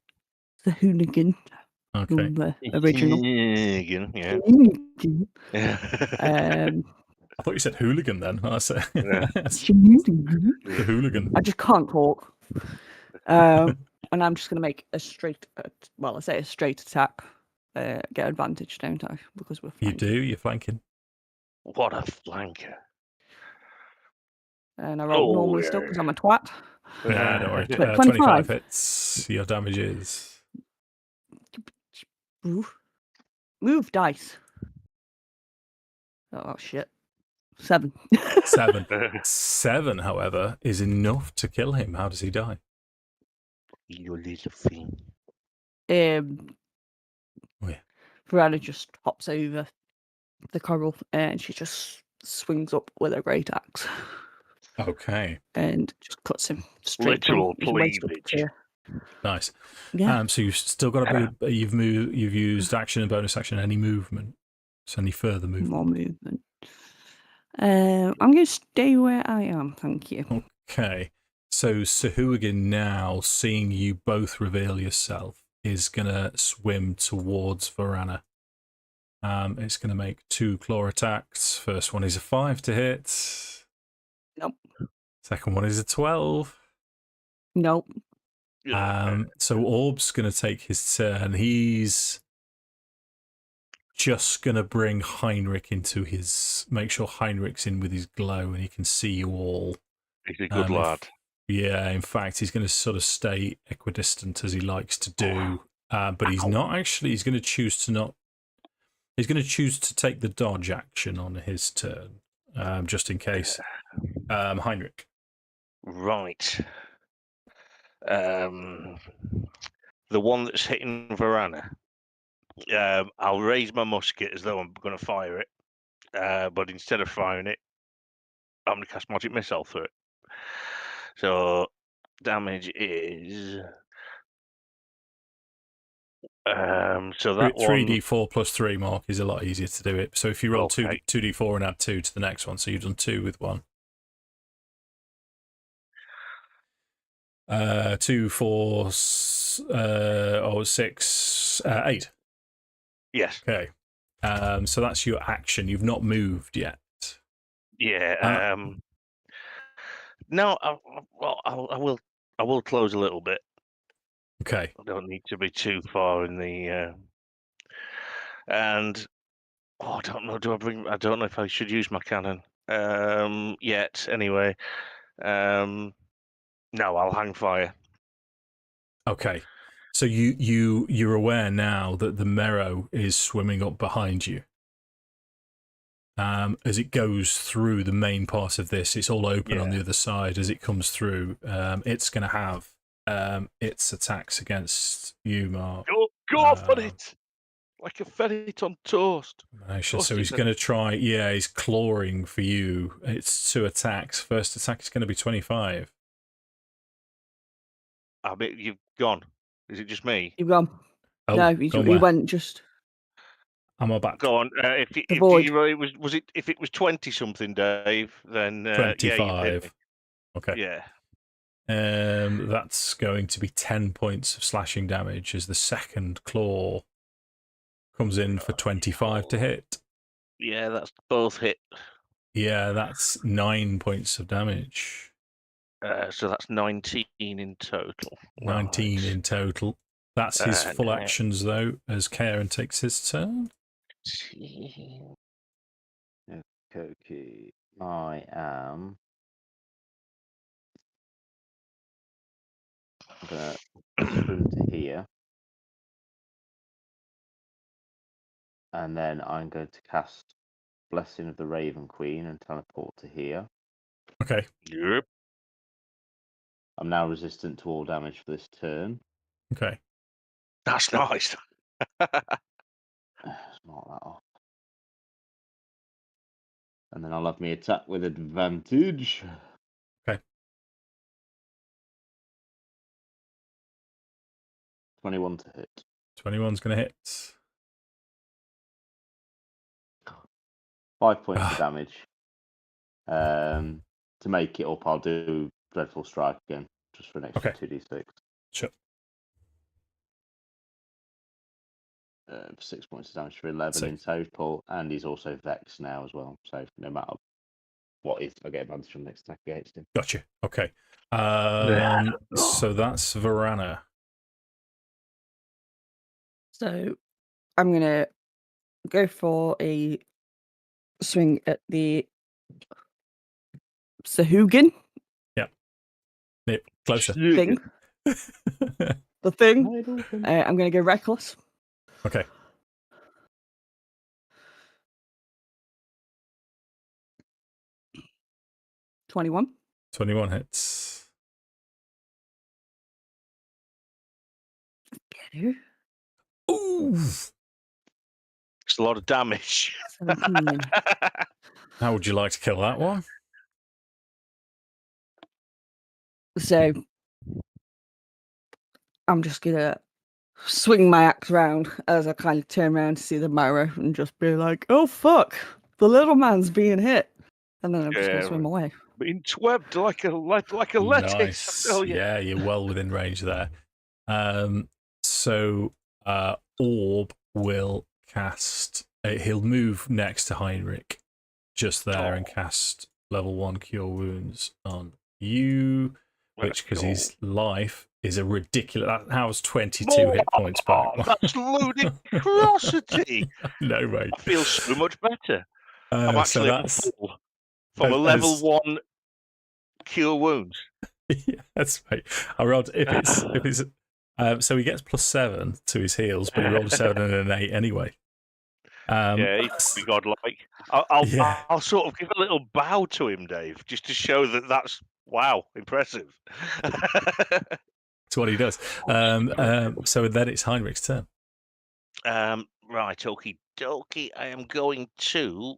hooligan. Okay. From the original. Yeah. I thought you said hooligan then. I said the hooligan. I just can't talk. And I'm just going to make a straight, I say a straight attack. Get advantage, don't I? Because we're flanking. You do. You're flanking. What a flanker. And I roll normally still because I'm a twat. Yeah, don't worry. 25 hits. Your damage is. Move dice. Oh, shit. 7. 7. 7, however, is enough to kill him. How does he die? You little thing. Oh, yeah. Vorana just hops over the coral and she just swings up with a great axe Okay. and just cuts him straight Literal from his waist up cleavage. to here. Nice. Yeah. So you've still got to be. You've used action and bonus action. Any movement? So any further movement? More movement. I'm going to stay where I am, thank you. Okay. So Sahuagin, now seeing you both reveal yourself, is going to swim towards Vorana. It's going to make 2 claw attacks. First one is a 5 to hit. Nope. Second one is a 12. Nope. So Orb's going to take his turn. He's just going to bring Heirnrich into his... Make sure Heinrich's in with his glow and he can see you all. He's a good lad. In fact, he's going to sort of stay equidistant as he likes to do. But he's not actually... He's going to choose to not... He's going to choose to take the dodge action on his turn, just in case. Heirnrich. Right. The one that's hitting Vorana. I'll raise my musket as though I'm going to fire it, but instead of firing it, I'm going to cast Magic Missile through it. So damage is... so that 3d4 plus 3, Mark, is a lot easier to do it. So if you roll Okay. 2d4 and add 2 to the next one, so you've done 2 with 1. 2, 4, 6, 8. Yes. Okay. So that's your action. You've not moved yet. Yeah. No. I will close a little bit. Okay. I don't need to be too far in the. And I don't know. I don't know if I should use my cannon. Yet. Anyway. No, I'll hang fire. Okay. So you're aware now that the Merrow is swimming up behind you. As it goes through the main part of this, it's all open on the other side. As it comes through, it's going to have its attacks against you, Mark. Go off on it, like a ferret on toast. So he's going to try. Yeah, he's clawing for you. It's 2 attacks. First attack is going to be 25. I bet you've gone. Is it just me? You've gone. Oh, No, he went just. I'm back. Go on. If The void. If it was 20 something, Dave, then 25. yeah, you hit me. Okay. Yeah. That's going to be 10 points of slashing damage as the second claw comes in for 25 to hit. Yeah, that's both hit. Yeah, that's 9 points of damage. So that's 19 in total. 19 in total. That's his full actions, though, as Kairon takes his turn. Okay. I am going to swim to here. And then I'm going to cast Blessing of the Raven Queen and teleport to here. Okay. Yep. I'm now resistant to all damage for this turn. Okay. That's nice. It's not that off. And then I'll have me attack with advantage. Okay. 21 to hit. 21's going to hit. 5 points of damage. To make it up, I'll do Dreadful Strike again, just for an extra 2d6. Sure. 6 points of damage for 11 in total, and he's also Vex now as well. So no matter what is, I get advantage from the next attack against him. Gotcha. Okay. So that's Vorana. So I'm going to go for a swing at the Sahuagin. Yep. Closer. Thing. The thing. I'm going to go reckless. Okay. 21. 21 hits. Better. Ooh. It's a lot of damage. 17. How would you like to kill that one? So I'm just gonna swing my axe round as I kind of turn around to see the marrow and just be like, "Oh fuck, the little man's being hit," and then I'm just gonna swim away. Being twebbed like a lettuce. Nice. I tell you. Yeah, you're well within range there. So Orb will cast. He'll move next to Heirnrich, just there, and cast level 1 Cure Wounds on you, which because his life is a ridiculous. That has 22 hit points back. That's ludicrosity. No way. I feel so much better. I'm actually so at full from a level 1 Cure Wounds. Yeah, that's right. I rolled if it's so he gets +7 to his heals, but he rolled a 7 and an 8 anyway. Yeah, he's pretty godlike. I'll sort of give a little bow to him, Dave, just to show that's wow, impressive. That's what he does. So then it's Heinrich's turn. Right, okie dokie. I am going to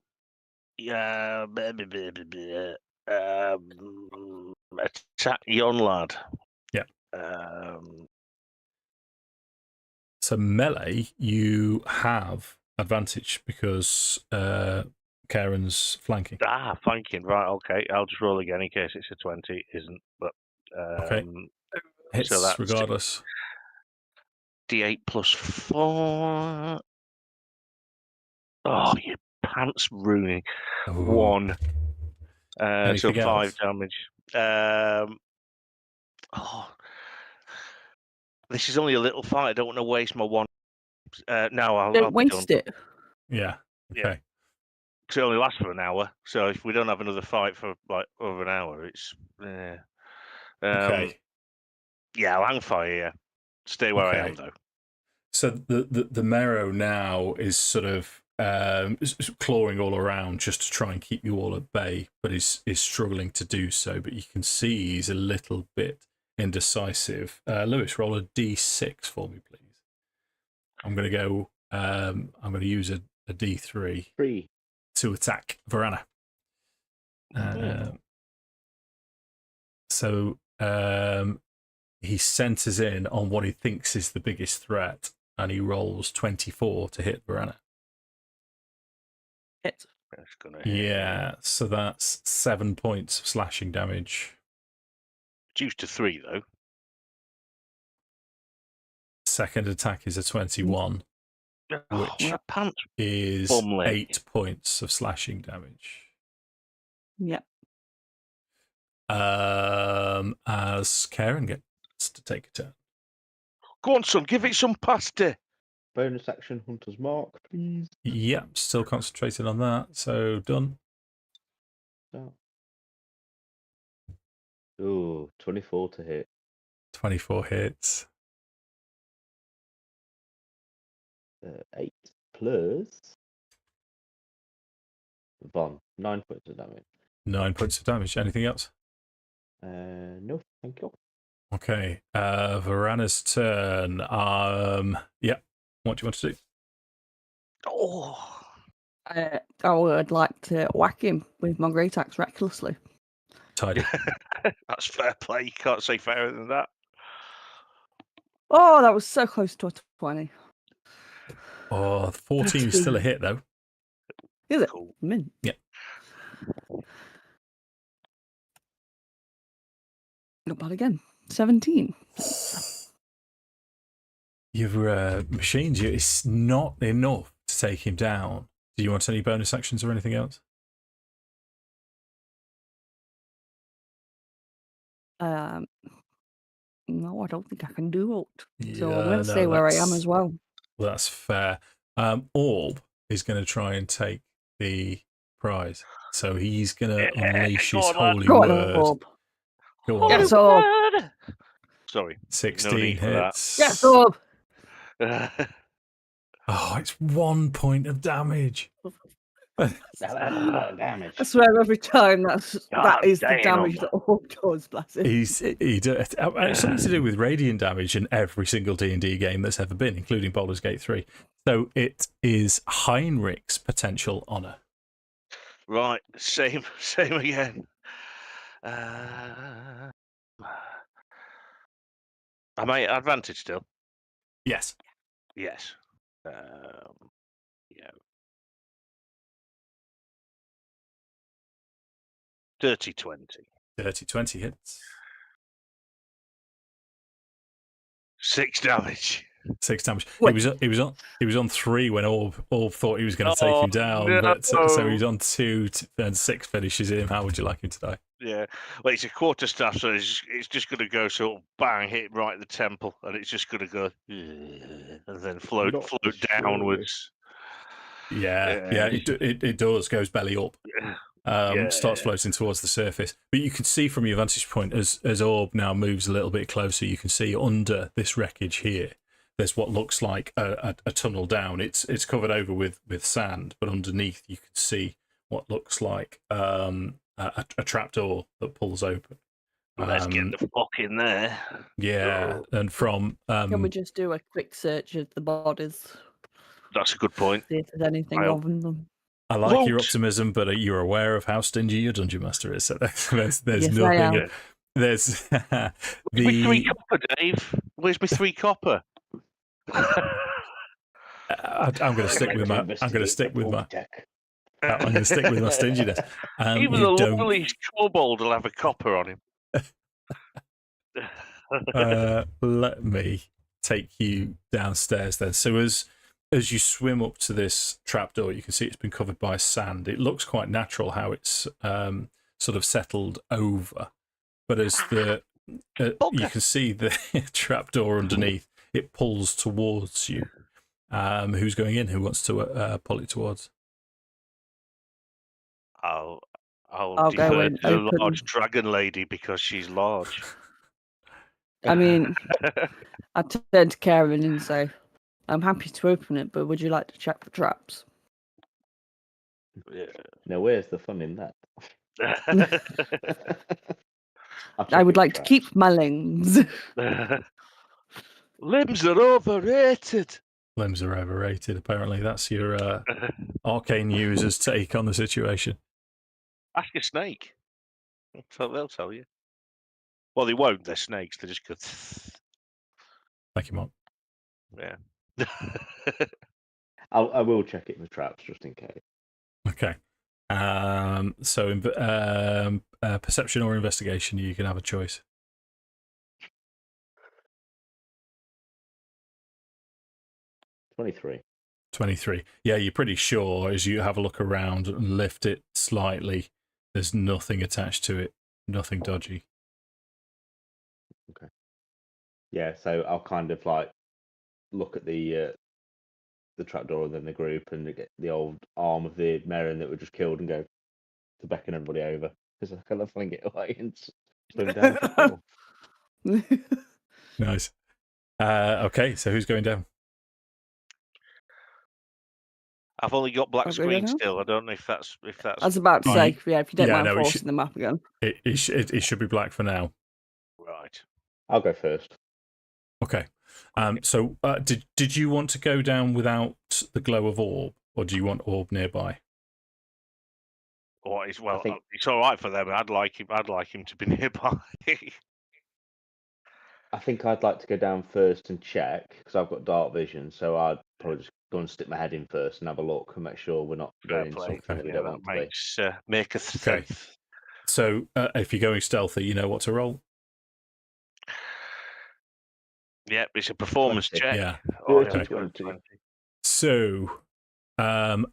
attack yon lad. Yeah. So melee, you have advantage because Kairon's flanking. Flanking. Right, okay. I'll just roll again in case it's a 20. Isn't, but okay. Hits so that's regardless. D8 +4. Oh, your pants ruining. Ooh. 1. So Anything 5 else? damage. This is only a little fight. I don't want to waste my 1. No, I'll Don't waste it. Yeah. Okay. Because it only lasts for an hour. So if we don't have another fight for like over an hour, it's Okay. Yeah, I'll hang fire here. Stay where I am though. So the marrow now is sort of clawing all around just to try and keep you all at bay, but is struggling to do so. But you can see he's a little bit indecisive. Lewis, roll a d6 for me, please. I'm going to go. I'm going to use a d3 to attack Vorana. So he centers in on what he thinks is the biggest threat, and he rolls 24 to hit Vorana. Hit. Yeah, so that's 7 points of slashing damage. Reduced to 3 though. Second attack is a 21, which is 8 points of slashing damage. Yep. As Kairon gets to take a turn. Go on, son, give it some pasta. Bonus action, Hunter's Mark, please. Yep, still concentrating on that. So done. Ooh, 24 to hit. 24 hits. 8 plus 1. 9 points of damage. 9 points of damage. Anything else? No, thank you. Okay. Vorana's turn. Yeah. What do you want to do? I would like to whack him with my great axe recklessly. Tidy. That's fair play. You can't say fairer than that. Oh, that was so close to a 20. Oh, 14 is still a hit, though. Is it? Cool. Mint. Yeah. Not bad again. 17. Your machines, it's not enough to take him down. Do you want any bonus actions or anything else? No, I don't think I can do it. Yeah, So I'm going to stay where I am as well. Well, that's fair. Orb is going to try and take the prize. So he's going to unleash his holy word. Orb. Go on. Yes, Orb. Sorry. 16 hits. Yes, Orb. Oh, it's 1 point of damage. That's a lot of damage. I swear every time that is the damn. damage that Orb does, bless him. It's something to do with radiant damage in every single D&D game that's ever been, including Baldur's Gate 3. So it is Heirnrich's potential honour. Right, same again. I may advantage still. Yes. Yes. Yeah. 30-20. 30-20 hits. 6 damage. 6 damage. Wait. He was on 3 when Orb thought he was going to take him down, no. but so he's on 2 and 6 finishes him. How would you like him to die? Yeah, well, it's a quarterstaff, so it's just going to go sort of bang, hit him right at the temple, and it's just going to go and then float downwards. Yeah, it does. Goes belly up. Starts floating towards the surface. But you can see from your vantage point as Orb now moves a little bit closer, you can see under this wreckage here, there's what looks like a tunnel down. It's covered over with sand, but underneath you can see what looks like a trapdoor that pulls open. Let's get the fuck in there. Yeah, and from Can we just do a quick search of the bodies? That's a good point. See if there's anything of them. I like your optimism, but you're aware of how stingy your dungeon master is. So there's Yes, nothing. There's Where's my 3 copper, Dave? Where's my 3 copper? I'm going to stick with my. I'm going to stick with my. I'm going to stick with my stinginess. Even the loveliest kobold will have a copper on him. Let me take you downstairs then. So as you swim up to this trapdoor, you can see it's been covered by sand. It looks quite natural how it's sort of settled over, but as you can see the trapdoor underneath, it pulls towards you. Who's going in? Who wants to pull it towards? I'll go defer in, to the open. large dragon lady because she's large. I mean, I turn to Kairon and say, I'm happy to open it, but would you like to check for traps? Yeah. Now, where's the fun in that? I would like to keep my limbs. Limbs are overrated. Limbs are overrated, apparently. That's your arcane user's take on the situation. Ask a snake. They'll tell you. Well, they won't. They're snakes. They just go. Thank you, Mark. Yeah. I will check it for traps just in case. Okay. So perception or investigation, you can have a choice. 23. Yeah, you're pretty sure as you have a look around and lift it slightly, there's nothing attached to it, nothing dodgy. Okay. Yeah, so I'll kind of like look at the trapdoor and then the group and get the old arm of the Merrin that were just killed and go to beckon everybody over because I kind of fling it away and swim down. Nice. Okay, so who's going down? I've only got black screen still. I don't know if that's. I was about to say, yeah, if you don't mind forcing the map again. It should be black for now. Right. I'll go first. Okay. So did you want to go down without the glow of orb, or do you want orb nearby? Well, it's all right for them. I'd like him to be nearby. I think I'd like to go down first and check because I've got dark vision, so I'd probably just go and stick my head in first and have a look and make sure we're not going into something that we don't want to be. Make a stealth. Okay. So if you're going stealthy, you know what to roll. Yep, it's a performance 20. check. Yeah. Oh, 20. So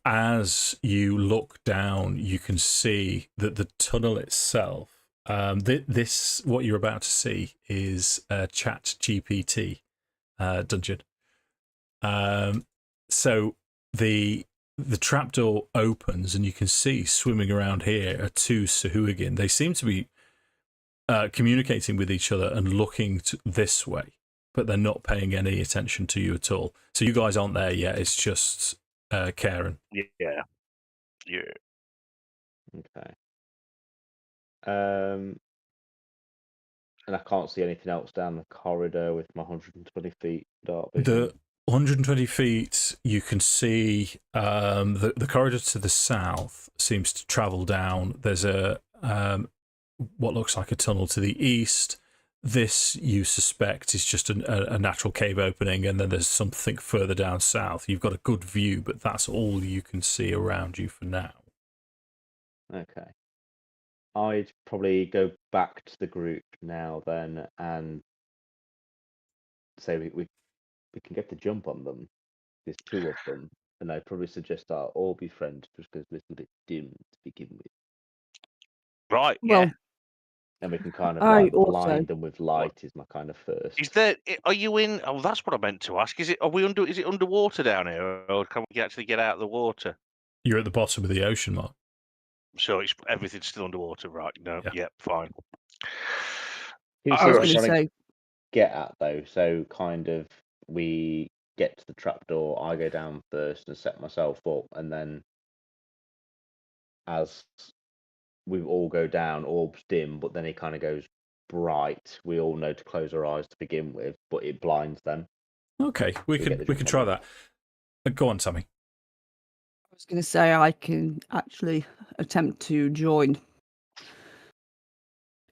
as you look down, you can see that the tunnel itself. This what you're about to see is a Chat GPT dungeon. So the trapdoor opens and you can see swimming around here are 2 Sahuagin. They seem to be communicating with each other and looking this way, but they're not paying any attention to you at all. So you guys aren't there yet. It's just Kairon. Yeah. Okay. And I can't see anything else down the corridor with my 120 feet dark vision. 120 feet, you can see the corridor to the south seems to travel down. There's a what looks like a tunnel to the east. This, you suspect, is just a natural cave opening, and then there's something further down south. You've got a good view, but that's all you can see around you for now. Okay. I'd probably go back to the group now then and say we can get the jump on them. There's two of them, and I'd probably suggest our all be friends because it's a little bit dim to begin with. Right, Well, yeah. And we can kind of I like also- blind them with light is my kind of first. Is there? Are you in? Oh, that's what I meant to ask. Is it? Are we under? Is it underwater down here, or can we actually get out of the water? You're at the bottom of the ocean, Mark. So it's everything's still underwater, right? No, Yeah. yep, fine. You I see I was what I'm going to trying to say, get at though. So kind of we get to the trapdoor, I go down first and set myself up, and then as we all go down, orbs dim, but then it kind of goes bright. We all know to close our eyes to begin with, but it blinds them. Okay, we get the can jump try on them. that. Go on, Sammi. I was going to say I can actually attempt to join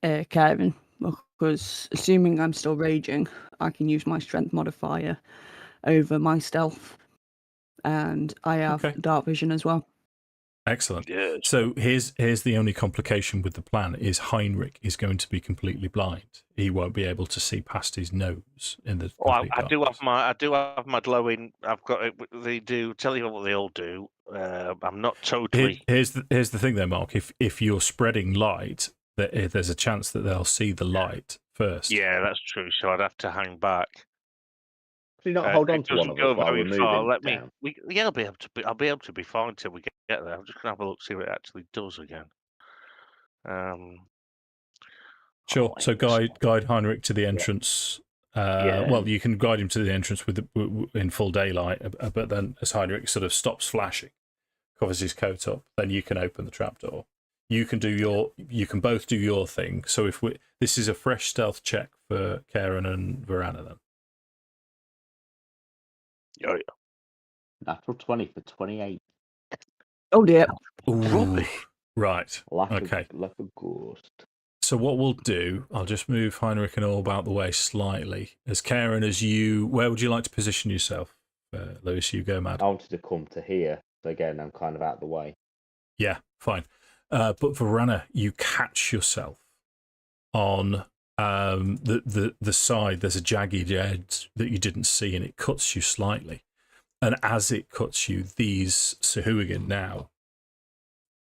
Kairon, because assuming I'm still raging, I can use my strength modifier over my stealth, and I have Okay. dark vision as well. Excellent. Yes. So here's the only complication with the plan is Heirnrich is going to be completely blind. He won't be able to see past his nose in the. Oh, complete I do have darkness. my glowing. I've got it. They do tell you what they all do. I'm not totally. Here's the thing, though, Mark. If you're spreading light, there's a chance that they'll see the light first. Yeah, that's true. So I'd have to hang back. Could you not hold on It to one doesn't of us go while we're very far. moving Let me. down? Yeah, I'll be able to be fine till we get there. I'm just gonna have a look, see what it actually does again. Sure. Oh, So guide Heirnrich to the entrance. Yeah. Well, you can guide him to the entrance in full daylight, but then as Heirnrich sort of stops flashing, covers his coat up, then you can open the trapdoor. You can both do your thing. So this is a fresh stealth check for Kairon and Vorana then. Oh, yeah. Natural 20 for 28. Oh dear. Ooh, right. Okay. Like a ghost. So what we'll do, I'll just move Heirnrich and all out the way slightly. As Kairon, where would you like to position yourself? Lewis, you go mad. I wanted to come to here, so again, I'm kind of out of the way. Yeah, fine. But Vorana, you catch yourself on the side. There's a jagged edge that you didn't see, and it cuts you slightly. And as it cuts you, these Sahuagin now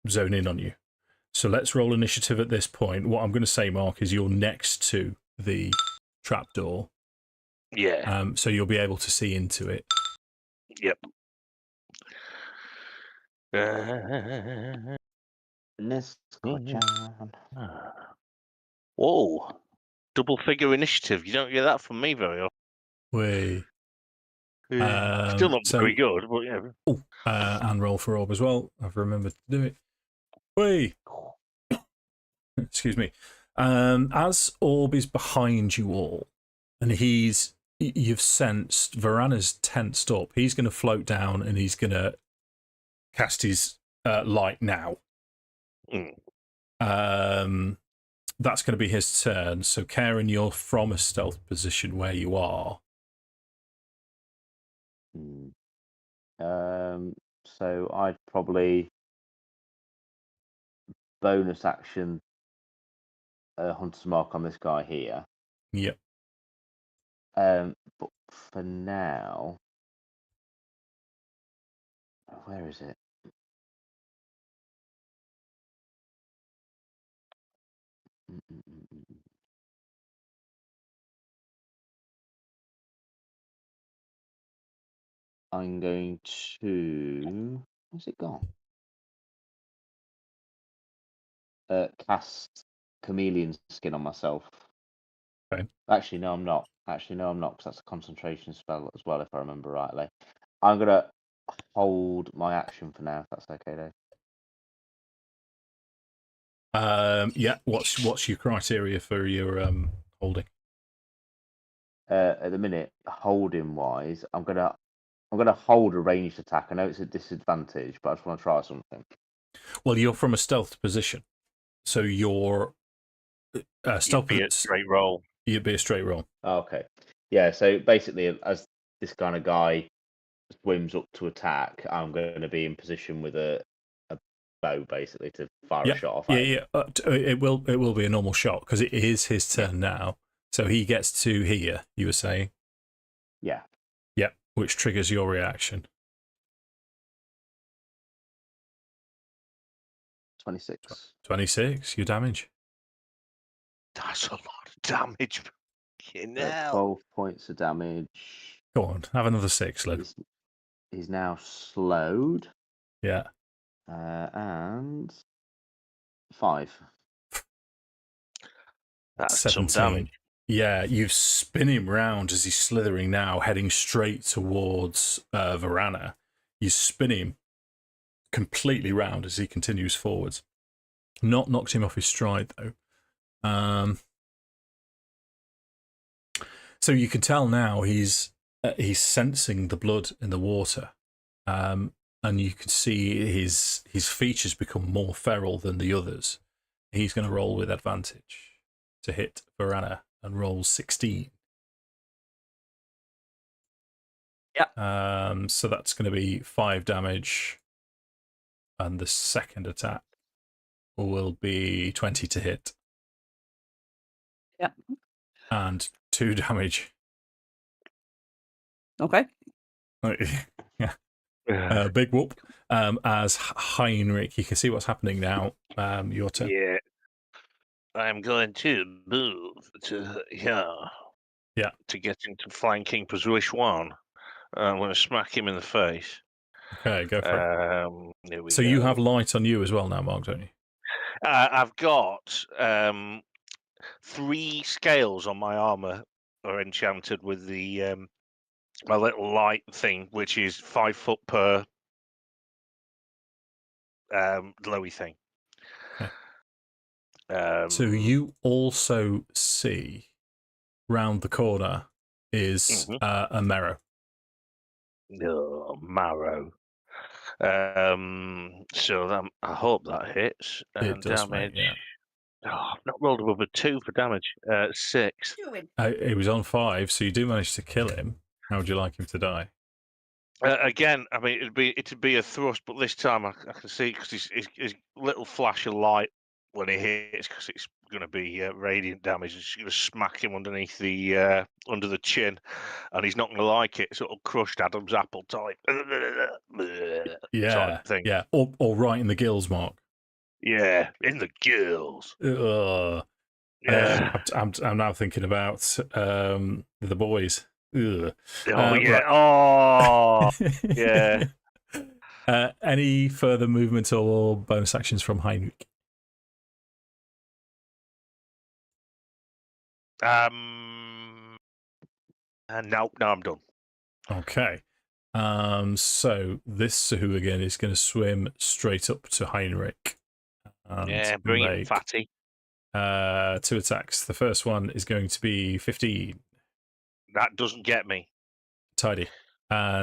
zone in on you. So let's roll initiative at this point. What I'm going to say, Mark, is you're next to the trapdoor. Yeah. So you'll be able to see into it. Yep. Whoa. Double figure initiative. You don't get that from me very often. Still not very good, but yeah. Oh, and roll for orb as well. I've remembered to do it. Whey! Excuse me. As orb is behind you all, and you've sensed Vorana's tensed up. He's going to float down and he's going to cast his light now. That's going to be his turn. So, Kairon, you're from a stealth position where you are. So I'd probably bonus action Hunter's Mark on this guy here. Yep. But for now, where is it? I'm going to. Where's it gone? Cast chameleon skin on myself. Okay. Actually, no, I'm not. Because that's a concentration spell as well, if I remember rightly. I'm gonna hold my action for now, if that's okay, though. Yeah. What's your criteria for your holding? At the minute, holding wise, I'm gonna I'm gonna hold a ranged attack. I know it's a disadvantage, but I just want to try something. Well, you're from a stealth position, so your stealth It'd be a straight roll. You'd be a straight roll. Oh, okay. Yeah. So basically, as this kind of guy swims up to attack, I'm going to be in position with a bow, basically, to fire a shot off. Yeah. It will be a normal shot because it is his turn now. So he gets to here. You were saying. Yeah. Yeah, which triggers your reaction. 26. 26. Your damage. That's a lot of damage. 12 points of damage. Go on, have another 6, Lou. He's now slowed. Yeah. And 5. That's 17. some damage. Yeah, you spin him round as he's slithering now, heading straight towards Vorana. You spin him completely round as he continues forwards. Not knocked him off his stride, though. So you can tell now he's sensing the blood in the water, and you can see his features become more feral than the others. He's going to roll with advantage to hit Vorana and roll 16. Yeah. So that's going to be 5 damage, and the second attack will be 20 to hit. Yeah. And 2 damage. Okay. Yeah. Big whoop. As Heirnrich, you can see what's happening now. Your turn. Yeah. I'm going to move to here. Yeah. To get into flanking position 1. I'm going to smack him in the face. Okay, go for it. Here we so go. you have light on you as well now, Mark, don't you? I've got 3 scales on my armor are enchanted with the my little light thing, which is 5 foot per glowy thing. Okay. So you also see round the corner is a marrow. Oh, marrow. So that, I hope that hits. It does, damage. mate, yeah. Oh, I've not rolled above a 2 for damage. 6. It was on 5, so you do manage to kill him. How would you like him to die? Again, I mean, it'd be a thrust, but this time I can see because his little flash of light when he hits, because it's going to be radiant damage. It's going to smack him underneath the under the chin, and he's not going to like it. Sort of crushed Adam's apple type. Yeah, type thing. Yeah, or right in the gills, Mark. Yeah, in the gills. Yeah. I'm now thinking about the boys. Ugh. Yeah. Right. Oh, yeah. Any further movement or bonus actions from Heirnrich? No, I'm done. Okay. So this hooligan is going to swim straight up to Heirnrich. Yeah, bring it, fatty. 2 attacks. The first one is going to be 15. That doesn't get me. Tidy.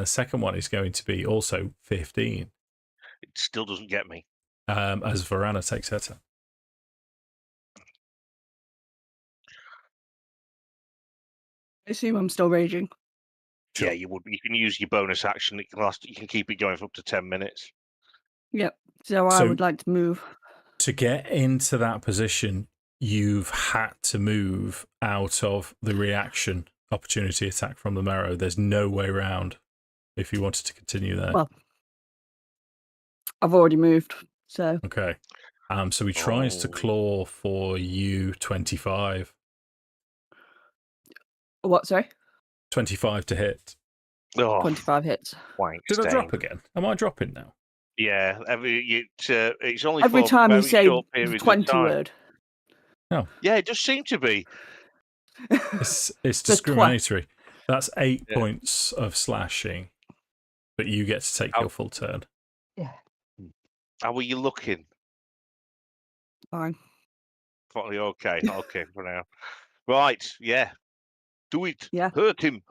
Second one is going to be also 15. It still doesn't get me. As Vorana takes her turn. I assume I'm still raging. Sure. Yeah, you would. You can use your bonus action. It can last. You can keep it going for up to 10 minutes. Yep. So I would like to move. To get into that position, you've had to move out of the reaction opportunity attack from the marrow. There's no way around if you wanted to continue there. Well, I've already moved, so. Okay. So he tries to claw for you 25. What, sorry? 25 to hit. Oh, 25 hits. Did I drop again? Am I dropping now? Yeah, it's only every for time you very say short the periods 20 of time. word. Oh. Yeah, it does seem to be. It's discriminatory. That's 8 points of slashing, but you get to take your full turn. Yeah. How are you looking? Fine. Okay for now. Right, yeah. Do it. Yeah. Hurt him.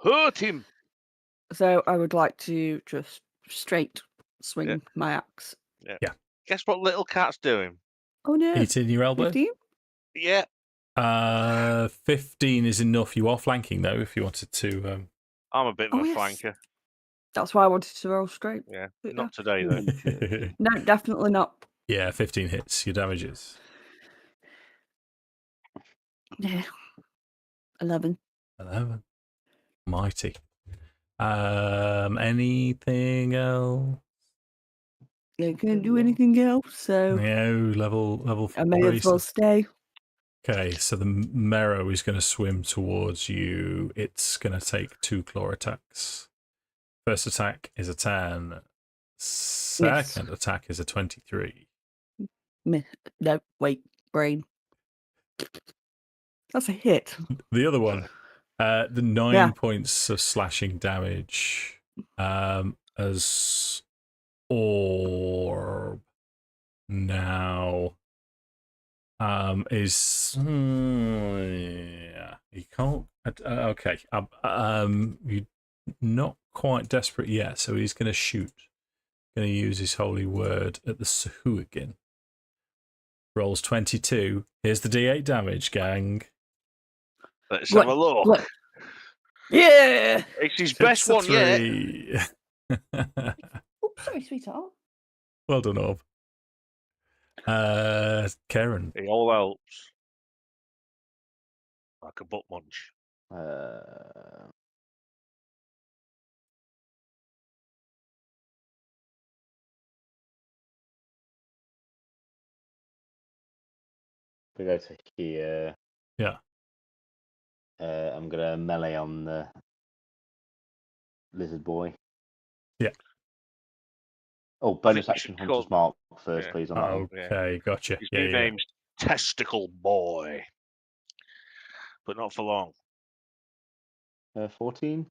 So I would like to just straight swing my axe. Yeah. Guess what little cat's doing? Oh no! Eating your elbow. 15? Yeah. 15 is enough. You are flanking though. If you wanted to. I'm a bit of a yes. flanker. That's why I wanted to roll straight. Yeah. But Not today though. No, definitely not. Yeah, 15 hits. Your damages. Yeah. 11. 11. Mighty. Anything else? Yeah, can't do anything else, so No, level I may 3. as well stay. Okay, so the Merrow is going to swim towards you. It's going to take 2 claw attacks. First attack is a 10. Second attack is a 23. No, wait, brain. That's a hit. The other one, the 9 points of slashing damage as orb now is yeah, you can't okay you're not quite desperate yet, so he's going to shoot, going to use his holy word at the Sahuagin. Rolls 22. Here's the d8 damage, gang. Let's have a look. Yeah! It's his best one yet. Oh, sorry, sweetheart. Well done, Orb. Kairon. It all helps. Like a butt munch. We go to here. Yeah. I'm gonna melee on the lizard boy. Yeah. Oh, bonus action Hunter's Mark first, please. On that one. Okay, gotcha. His new name's Testicle Boy, but not for long. 14.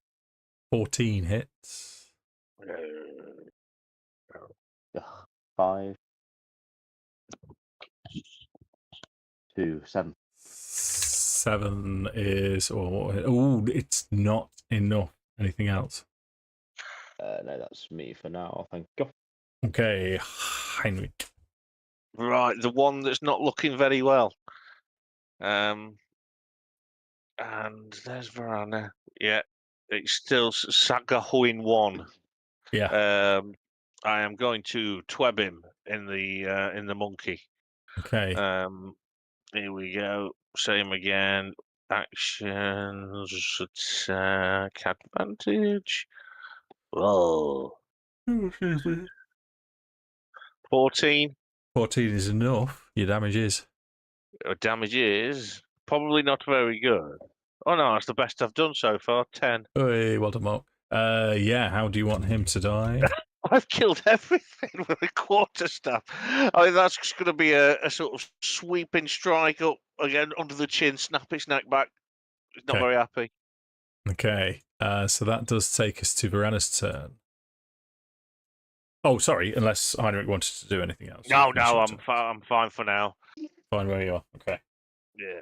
14 hits. 5. 2, 7. 7 is it's not enough. Anything else? No, that's me for now. Thank you. Okay, Heirnrich. Right, the one that's not looking very well. And there's Vorana. Yeah, it's still Sagahuin 1. Yeah. I am going to tweb him in the monkey. Okay. Here we go. Same again. Actions, attack, advantage. Whoa. 14. 14 is enough. Your damage is. Damage is probably not very good. Oh no, that's the best I've done so far. 10. Hey, well done, Mark. Yeah, how do you want him to die? I've killed everything with a quarterstaff. I think that's just going to be a sort of sweeping strike up again under the chin, snap its neck back. It's not very happy. Okay, so that does take us to Vorana's turn. Oh, sorry, unless Heirnrich wanted to do anything else. No, I'm fine for now. Fine where you are. Okay. Yeah.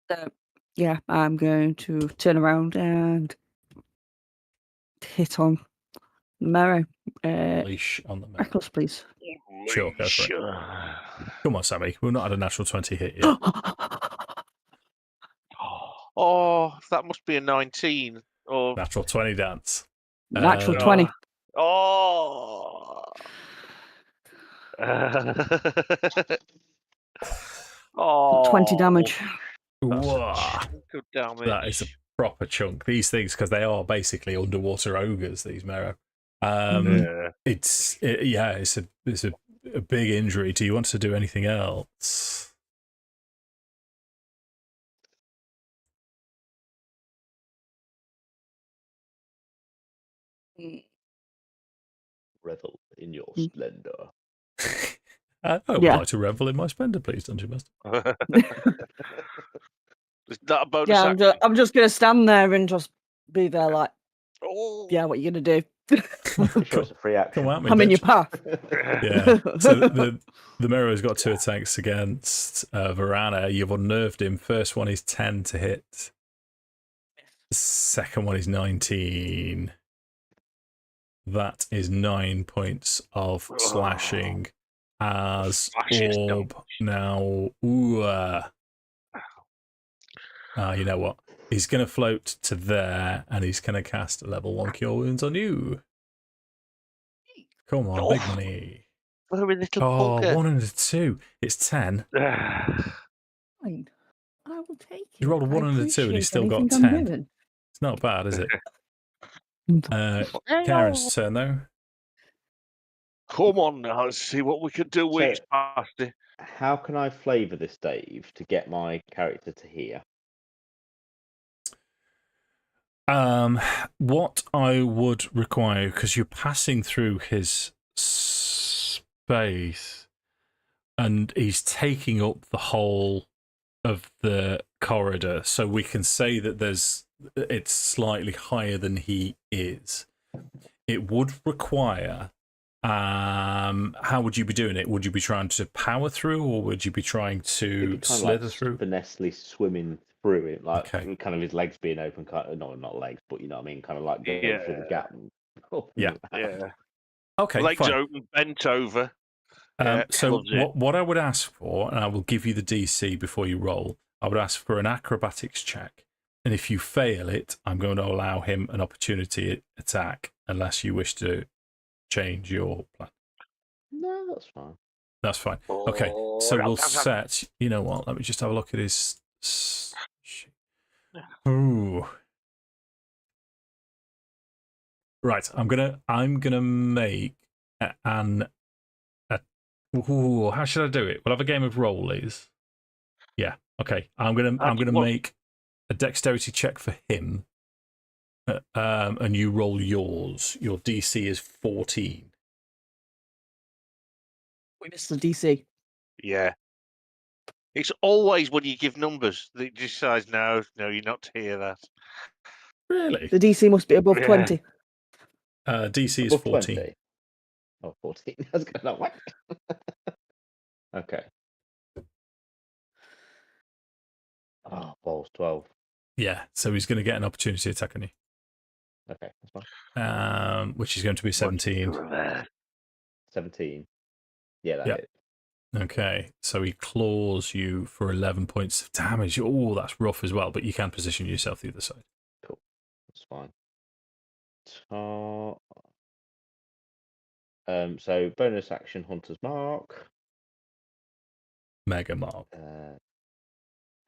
So, yeah, I'm going to turn around and hit on the Merrow. Leash on the Merrow. Reckless, please. Sure, go for it. Come on, Sammi. We've not had a natural 20 hit yet. Oh, that must be a 19. Or Natural 20 dance. Natural 20. Oh. Oh. 20 damage. Good damage. That is a proper chunk. These things, because they are basically underwater ogres, these Merrow. It's a big injury. Do you want to do anything else? Revel in your splendor. I would like to revel in my splendor, please, Dungeon Master. Is that a bonus action? I'm just going to stand there and just be there like, yeah, what are you going to do? It's a free action. Come at me, I'm in your path. Yeah. So the Merrow's got 2 attacks against Vorana. You've unnerved him. First one is 10 to hit. Second one is 19. That is 9 points of slashing as Orb now. You know what? He's going to float to there and he's going to cast a level 1 Cure Wounds on you. Come on, big money. Very little Oh, punker. 1 and a 2. It's 10. Fine. I will take it. You rolled a 1 and a 2 and he's still got 10. It's not bad, is it? Karen's turn, though. Come on now, let's see what we can do with it. How can I flavour this, Dave, to get my character to here? What I would require, because you're passing through his space and he's taking up the whole of the corridor, so we can say that it's slightly higher than he is. It would require, how would you be doing it? Would you be trying to power through, or would you be trying to slither through? Finessely swimming through it, like kind of his legs being open, kind of, not legs, but you know what I mean, kind of like going through the gap. Yeah. Okay, legs fine. open, bent over. So what I would ask for, and I will give you the DC before you roll, I would ask for an acrobatics check. And if you fail it, I'm going to allow him an opportunity attack, unless you wish to change your plan. No, that's fine. That's fine. Okay, so we'll set. You know what? Let me just have a look at his. Ooh. Right, I'm gonna make an. Ooh, how should I do it? We'll have a game of rollies. Yeah. Okay. I'm gonna make a dexterity check for him. And you roll yours. Your DC is 14. We missed the DC. Yeah. It's always when you give numbers that it decides, no, you're not to hear that. Really? The DC must be above 20. DC is Above 14. 20. Oh, 14. I was going to what? Okay. Oh, balls, 12. Yeah, so he's going to get an opportunity attack on you. Okay, that's fine. Which is going to be 17. 17. Yeah, that's it. Okay, so he claws you for 11 points of damage. Oh, that's rough as well, but you can position yourself the other side. Cool. That's fine. So bonus action, Hunter's Mark. Mega Mark. And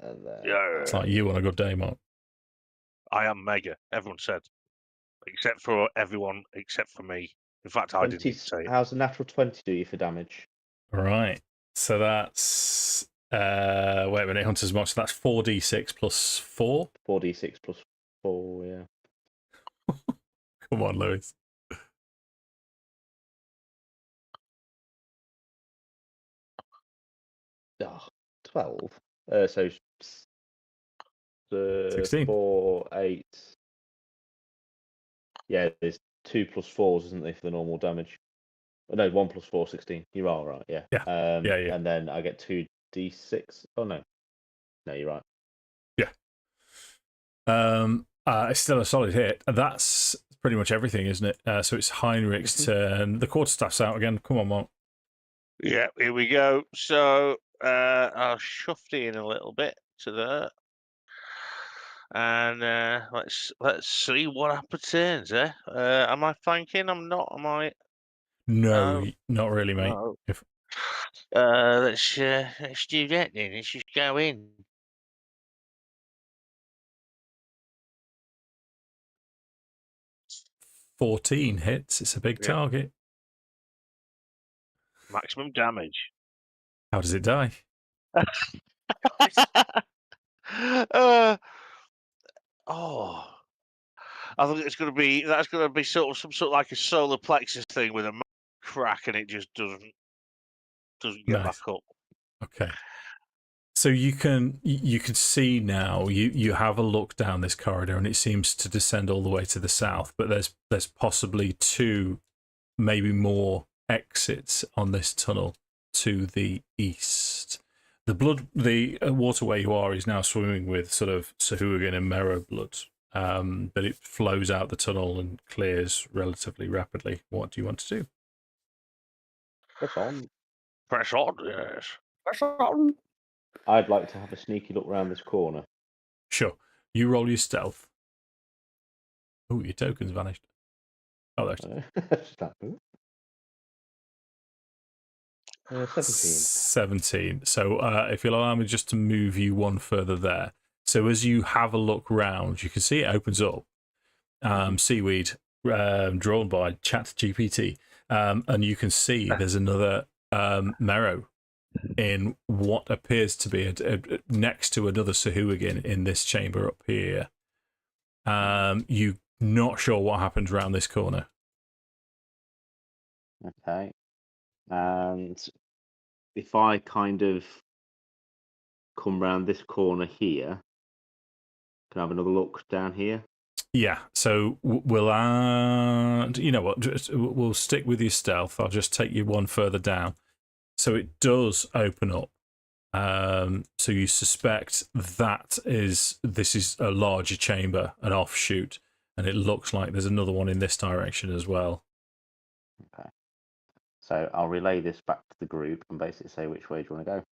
then, it's like you on a good day, Mark. I am mega, everyone said. Except for everyone, except for me. In fact, I didn't say it. How's a natural 20 do you for damage? All right. So that's... wait a minute, Hunter's Mark. So that's 4d6 plus 4? 4d6 plus 4, yeah. Come on, Lewis. Oh, 12. So 16. 4, 8. Yeah, there's 2 plus 4s, isn't there, for the normal damage? Oh, no, 1 plus 4, 16. You are right, yeah. Yeah. Yeah. And then I get 2d6. Oh, no. No, you're right. Yeah. It's still a solid hit. That's pretty much everything, isn't it? So it's Heirnrich's turn. The quarterstaff's out again. Come on, Mark. Yeah, here we go. So I'll shuffle in a little bit to there. And let's see what happens, eh? Am I flanking? I'm not, am I? No, not really, mate. No. Let's do that then. Let's just go in. $14 hits. It's a big target. Maximum damage. How does it die? I think that's going to be sort of some sort of like a solar plexus thing with a crack, and it just doesn't get back up. Okay. So you can see now. You have a look down this corridor, and it seems to descend all the way to the south. But there's possibly 2, maybe more exits on this tunnel to the east. The waterway you are is now swimming with sort of Sahuagin and Merrow blood but it flows out the tunnel and clears relatively rapidly. What do you want to do? Press on. Press on, yes. Press on. I'd like to have a sneaky look round this corner. Sure. You roll your stealth. Oh, your token's vanished. Oh, there's 17. 17. So if you'll allow me just to move you one further there. So as you have a look round, you can see it opens up. Seaweed, drawn by ChatGPT. And you can see there's another marrow in what appears to be next to another Sahuagin in this chamber up here. You're not sure what happens around this corner. Okay. And if I kind of come round this corner here, can I have another look down here? Yeah, so we'll add, you know what, we'll stick with your stealth. I'll just take you one further down. So it does open up. So you suspect this is a larger chamber, an offshoot, and it looks like there's another one in this direction as well. Okay. So I'll relay this back to the group and basically say, which way do you want to go?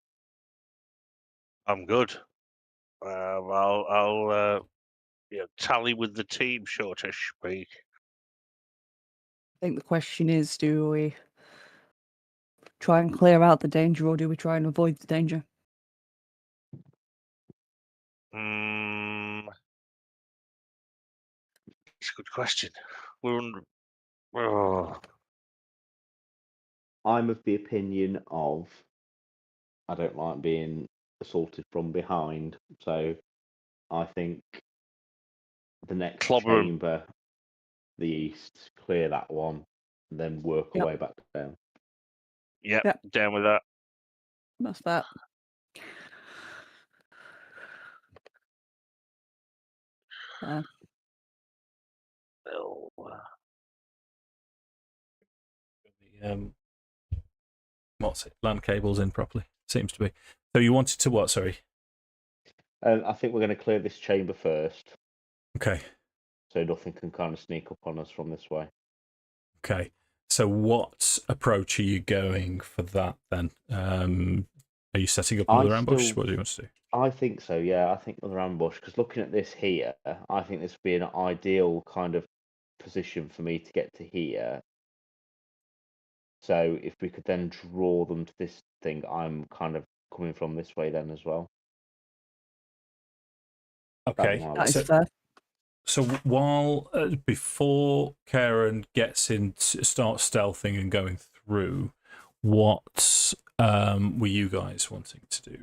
I'm good. I'll tally with the team, so to speak. I think the question is, do we try and clear out the danger, or do we try and avoid the danger? It's a good question. We're under... Oh. I'm of the opinion of I don't like being assaulted from behind, so I think the next chamber, the east, clear that one, and then work our way back down. Yep, down with that. That's that. What's it? Land cables in properly. Seems to be. So you wanted to what? Sorry. I think we're going to clear this chamber first. Okay. So nothing can kind of sneak up on us from this way. Okay. So what approach are you going for that then? Are you setting up another ambush? What do you want to do? I think so, yeah. I think another ambush, because looking at this here, I think this would be an ideal kind of position for me to get to here. So if we could then draw them to this thing, I'm kind of coming from this way then as well. Okay. That is fair. So while before Kairon gets in, starts stealthing and going through, what were you guys wanting to do?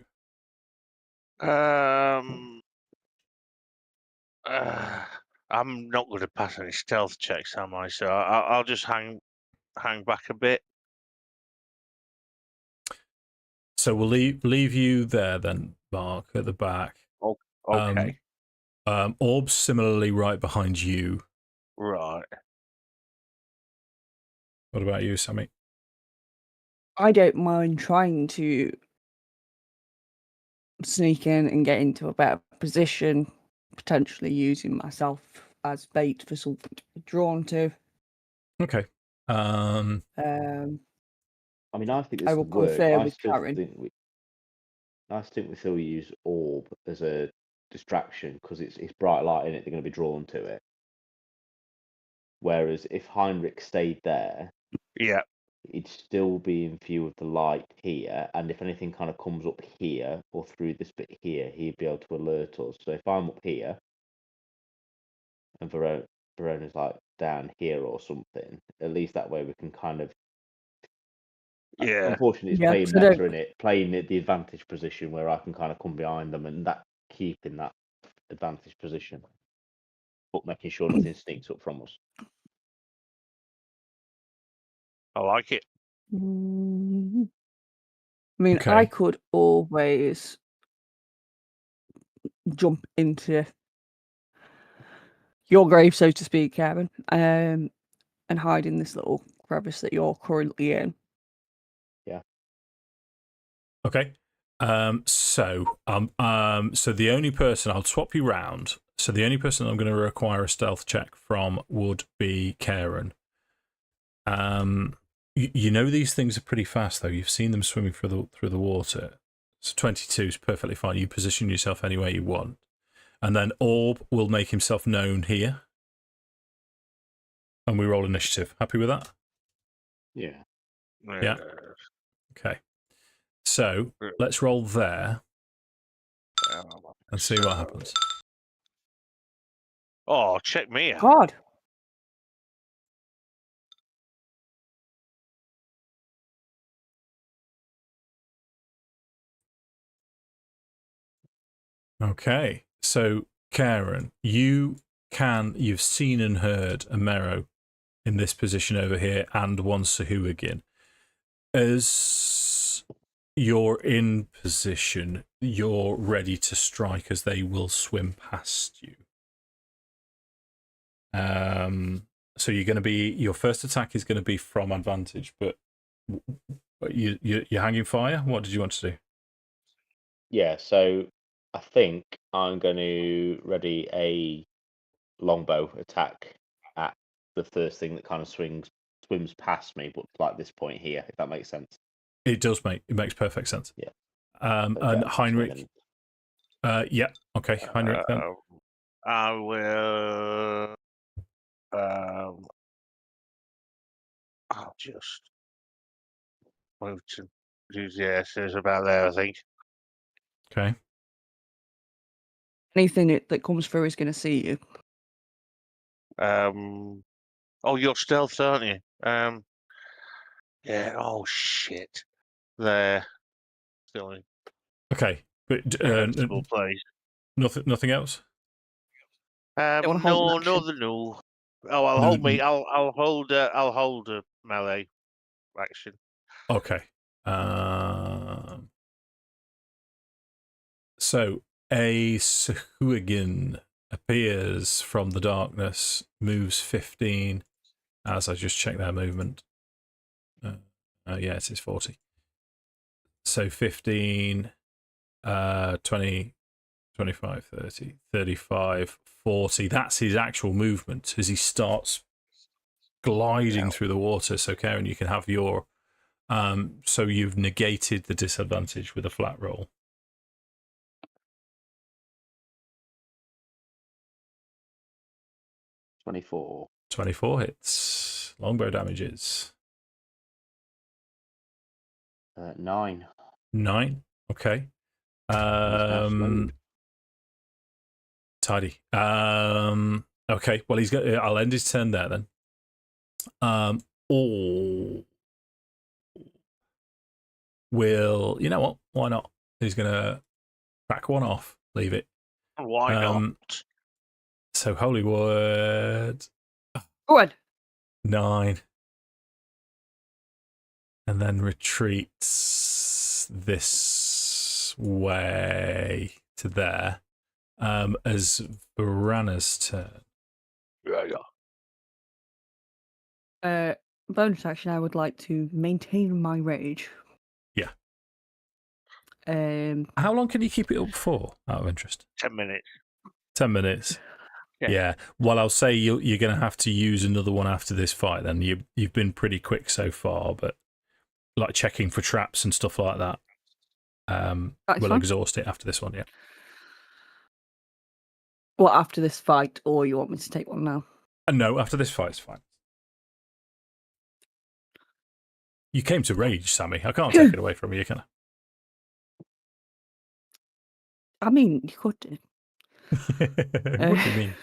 I'm not going to pass any stealth checks, am I? So I'll just hang back a bit. So we'll leave you there then, Mark, at the back. Oh, okay. Orb's similarly right behind you. Right. What about you, Sammi? I don't mind trying to sneak in and get into a better position, potentially using myself as bait for something to be drawn to. Okay. I mean, I think this I will would work. confer I with still Karen. think we still use orb as a distraction because it's bright light in it. They're going to be drawn to it. Whereas if Heirnrich stayed there, he'd still be in view of the light here, and if anything kind of comes up here or through this bit here, he'd be able to alert us. So if I'm up here and Verona's like down here or something, at least that way we can kind of. Yeah. Unfortunately, it's playing meta in it, playing at the advantage position where I can kind of come behind them and that keeping that advantage position, but making sure nothing sneaks up from us. I like it. I mean, I could always jump into your grave, so to speak, Karen, and hide in this little crevice that you're currently in. Yeah. Okay. So the only person I'll swap you round. So the only person I'm going to require a stealth check from would be Kairon. You know these things are pretty fast though. You've seen them swimming through the water. So 22 is perfectly fine. You position yourself any way you want, and then Orb will make himself known here, and we roll initiative. Happy with that? Yeah. Yeah. Okay. So let's roll there and see what happens. Oh, check me out. God. Okay. So, Kairon, you've seen and heard a Mero in this position over here and one Sahuagin. As you're in position, you're ready to strike as they will swim past you. So you're going to be, your first attack is going to be from advantage, but you're hanging fire. What did you want to do? Yeah, so I think I'm going to ready a longbow attack at the first thing that kind of swims past me, but like this point here, if that makes sense. It does it makes perfect sense. Yeah. And Heirnrich. Yeah. Okay, Heirnrich then. I will. I'll just move to. Yeah, it's about there, I think. Okay. Anything that comes through is going to see you. Oh, you're stealth, aren't you? Yeah. Oh shit. There. Still in Okay, but place. Nothing else. wanna hold an action? No. Oh, I'll hold me. I'll hold a melee action. Okay. So a Sahuagin appears from the darkness, moves 15. As I just check their movement. Yeah, it is 40. So 15, 20, 25, 30, 35, 40. That's his actual movement as he starts gliding through the water. So, Kairon, you can have your... so you've negated the disadvantage with a flat roll. $24. 24 hits. Longbow damages. 9. 9. Okay. Tidy. Okay. Well, he's got. I'll end his turn there then. Or will, you know what? Why not? He's gonna crack one off. Leave it. Why not? So holy word. Good. 9. And then retreats this way to there. As Vorana's turn. Bonus action, I would like to maintain my rage. Yeah. How long can you keep it up for, out of interest? 10 minutes. 10 minutes. Yeah. Well, I'll say you're going to have to use another one after this fight. Then you've been pretty quick so far, but like checking for traps and stuff like that. We'll exhaust it after this one. Yeah. Well, after this fight, or you want me to take one now? No, after this fight's fine. You came to rage, Sammi. I can't take it away from you, can I? I mean, you could do. What do you mean?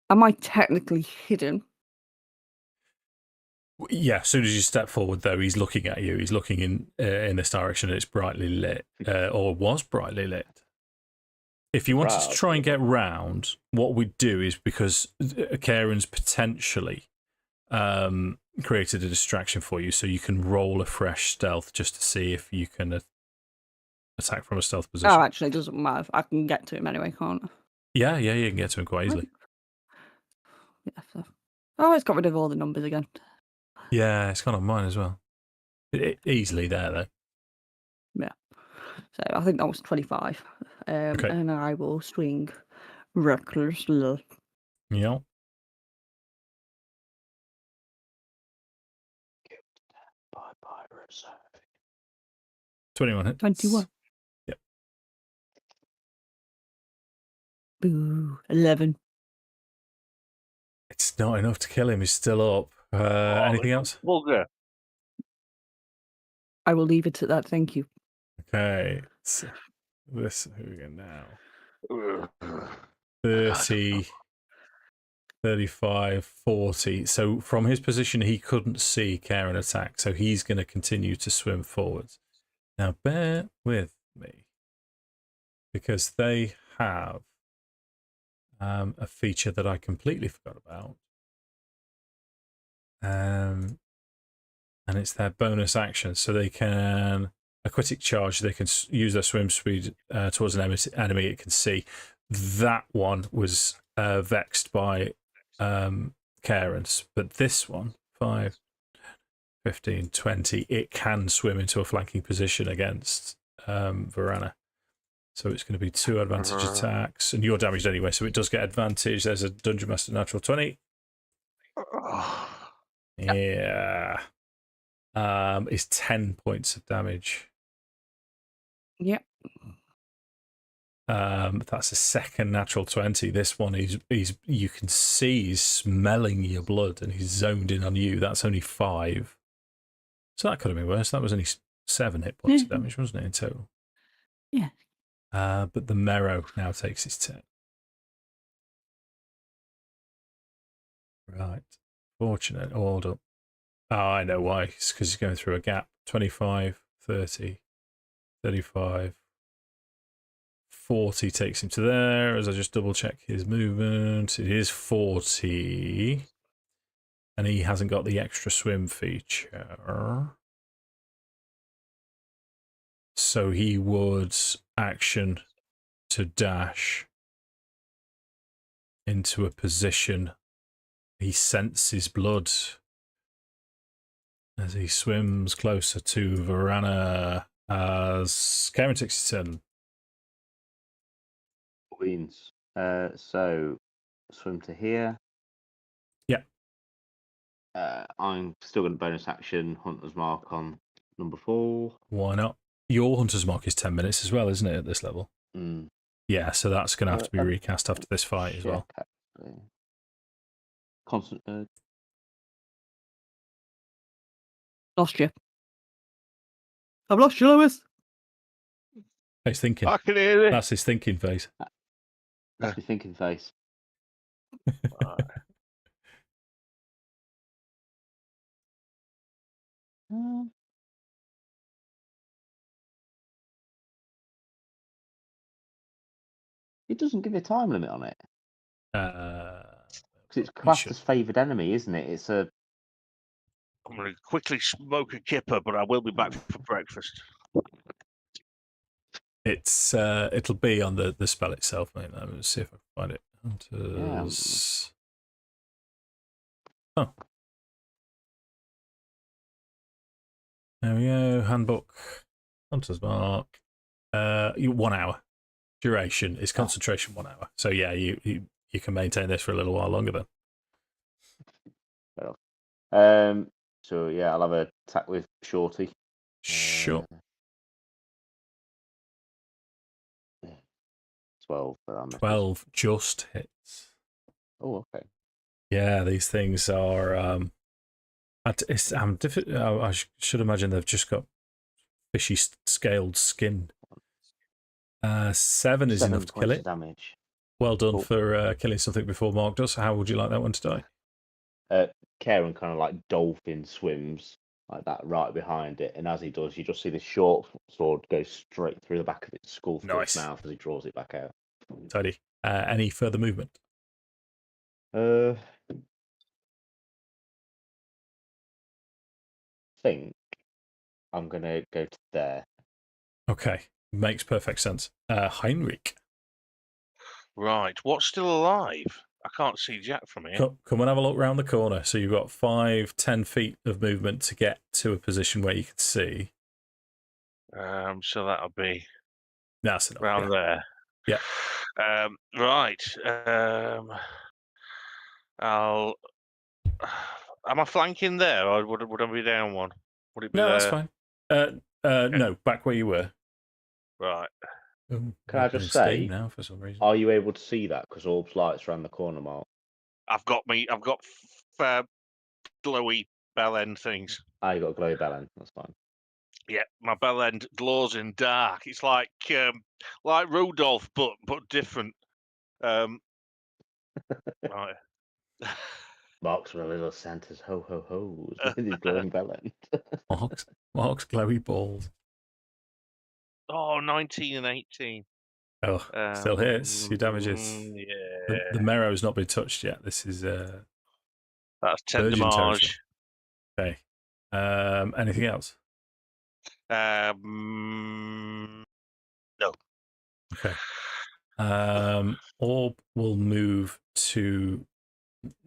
Am I technically hidden? Yeah, as soon as you step forward, though, he's looking at you. He's looking in this direction, and it's brightly lit, or was brightly lit. If you wanted to try and get round, what we'd do is, because Kairon's potentially created a distraction for you, so you can roll a fresh stealth just to see if you can attack from a stealth position. Oh, actually, it doesn't matter. I can get to him anyway, can't I? Yeah, you can get to him quite easily. Yeah, so. Oh, it's got rid of all the numbers again. Yeah, it's gone on mine as well. Easily there, though. Yeah. So I think that was 25. Okay. And I will swing recklessly. Yeah. Bye bye, reserve. 21 hits. 21. Yep. Boo. 11. It's not enough to kill him. He's still up. Anything else? Vulgar. I will leave it at that. Thank you. Okay. So this, who are we going now? 30, 35, 40. So from his position, he couldn't see Kairon attack. So he's going to continue to swim forwards. Now, bear with me. Because they have a feature that I completely forgot about. And it's their bonus action. So they can, a critic charge, they can use their swim speed towards an enemy it can see. That one was vexed by Kairon's, but this one, 5, 15, 20, it can swim into a flanking position against Vorana. So it's going to be 2 advantage attacks, and you're damaged anyway, so it does get advantage. There's a Dungeon Master natural 20. Yeah. Is 10 points of damage. Yep. That's a second natural 20. This one, he's you can see he's smelling your blood and he's zoned in on you. That's only 5. So that could have been worse. That was only 7 hit points of damage, wasn't it, in total? Yeah. But the Merrow now takes his turn. Right. Fortunate order. Oh, I know why. It's because he's going through a gap. 25, 30, 35, 40 takes him to there. As I just double check his movement, it is 40. And he hasn't got the extra swim feature. So he would action to dash into a position. He senses blood as he swims closer to Vorana as Kairon takes his turn. Queens. So swim to here. Yeah. I'm still going to bonus action Hunter's Mark on number 4. Why not? Your Hunter's Mark is 10 minutes as well, isn't it, at this level? Mm. Yeah, so that's going to have to be recast after this fight as well. Constant. Lost you. I've lost you, Lewis. He's thinking. I can hear it. That's his thinking face. That's my thinking face. It doesn't give you a time limit on it. Because it's classed as favoured enemy, isn't it? It's a. I'm going to quickly smoke a kipper, but I will be back for breakfast. It'll be on the spell itself, mate. Let me see if I can find it. Hunters. Oh. There we go. Handbook. Hunter's Mark. 1 hour. Duration is concentration 1 hour. So yeah, you can maintain this for a little while longer then. So yeah, I'll have a attack with Shorty. Sure. 12. 12 just hits. Oh, okay. Yeah, these things are. I should imagine they've just got fishy scaled skin. 7 is enough to kill it. Damage. Well done for killing something before Mark does. How would you like that one to die? Kairon kind of like dolphin swims like that right behind it, and as he does, you just see the short sword go straight through the back of its skull through its mouth as he draws it back out. Tidy. Any further movement? I think I'm gonna go to there. Okay, makes perfect sense. Heirnrich. Right, what's still alive? I can't see Jack from here. Come and have a look round the corner. So you've got 5-10 feet of movement to get to a position where you can see. So that'll be That's enough. around there. Yeah. Right. I'll. Am I flanking there, or would I be down one? Would it be No, there? that's fine. No, back where you were. Right. Can I just say, now for some reason? Are you able to see that? Because Orb's light's around the corner, Mark. I've got glowy bell end things. You got a glowy bell end. That's fine. Yeah, my bell end glows in dark. It's like Rudolph, but different. Right. Mark's one of little Santa's ho ho ho's with his glowing bell end. Mark's glowy balls. Oh, 19 and 18. Oh, still hits. Your damages. Yeah. The marrow's not been touched yet. This is that's 10 virgin damage. Okay. Anything else? No. Okay. Orb will move to.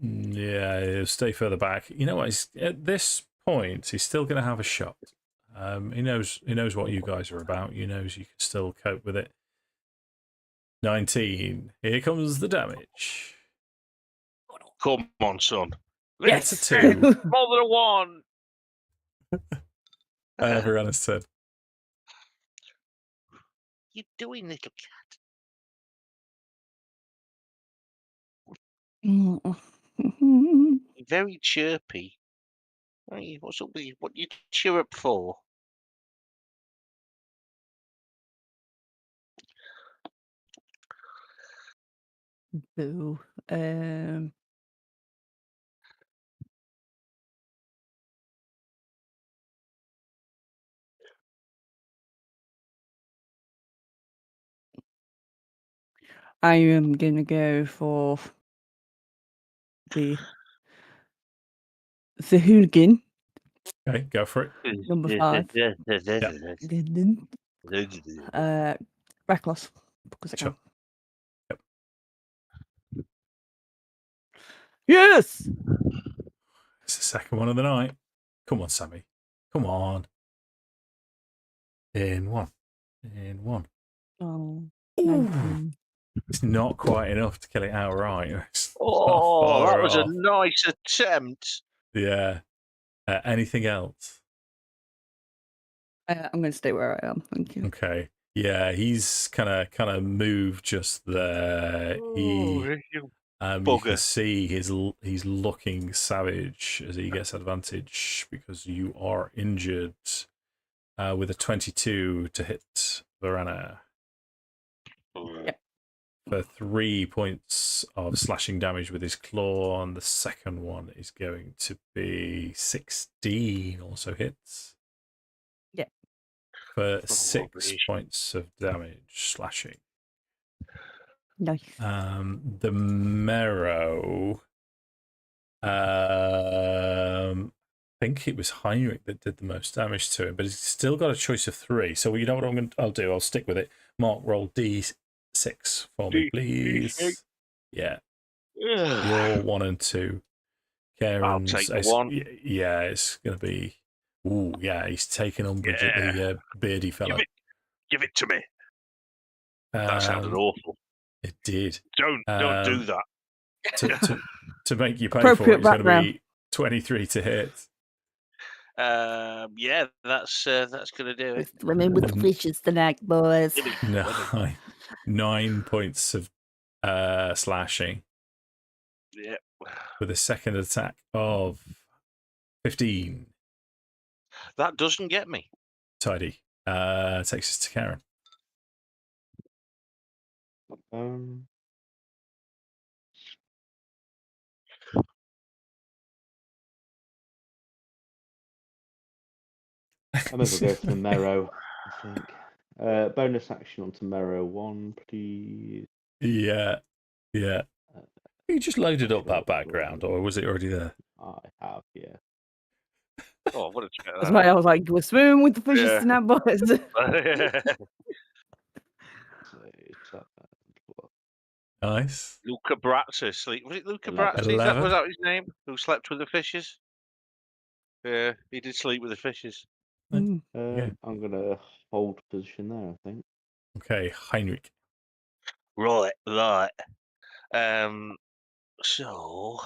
Yeah, he'll stay further back. You know what? At this point, he's still going to have a shot. He knows what you guys are about. He knows you can still cope with it. 19. Here comes the damage. Come on, son. Yes, it's a 2. More than a 1. Vorana's turn. What are you doing, little cat? You're very chirpy. What's up with you? What you chirp for? Boo. I am gonna go for the hooligan. Okay, go for it. Number 5. Reckless. Because I can. Sure. Yep. Yes! It's the second one of the night. Come on, Sammi. Come on. In 1. Oh, Ooh. It's not quite enough to kill it outright. Oh, that was a nice attempt. Yeah. Anything else? I'm going to stay where I am. Thank you. Okay. Yeah, he's kind of moved just there. You can see he's looking savage as he gets advantage because you are injured with a 22 to hit Vorana. Yep. For 3 points of slashing damage with his claw, and the second one is going to be 16, also hits. Yeah. For 6 points of damage slashing. Nice. The marrow. I think it was Heirnrich that did the most damage to him, but he's still got a choice of 3. So you know what I'll do? I'll stick with it. Mark, roll D6 for me, please. Yeah. You're 1 and 2. Kairon's, I'll take the 1. Yeah, it's going to be. Ooh, yeah, he's taking umbrage at the beardy fellow. Give it to me. That sounded awful. It did. Don't do that. To make you pay for it, it's going to be 23 to hit. Yeah, that's going to do it. Remember the fishes tonight, boys. 9 points of slashing. Yeah. With a second attack of 15. That doesn't get me. Tidy. Takes us to Kairon. I may as well go for the marrow, I think. Bonus action onto marrow 1, please. Yeah. You just loaded up that background, or was it already there? I have, yeah. Oh, what a chat. That's why I was like, we're swimming with the fishes tonight, boys. 7 + Nice. Luca Brazzi sleep. Was it Luca 11. Brazzi? Was 11. that his name? Who slept with the fishes? Yeah, he did sleep with the fishes. Mm. Yeah. I'm gonna hold position there, I think. Okay, Heirnrich. Right. So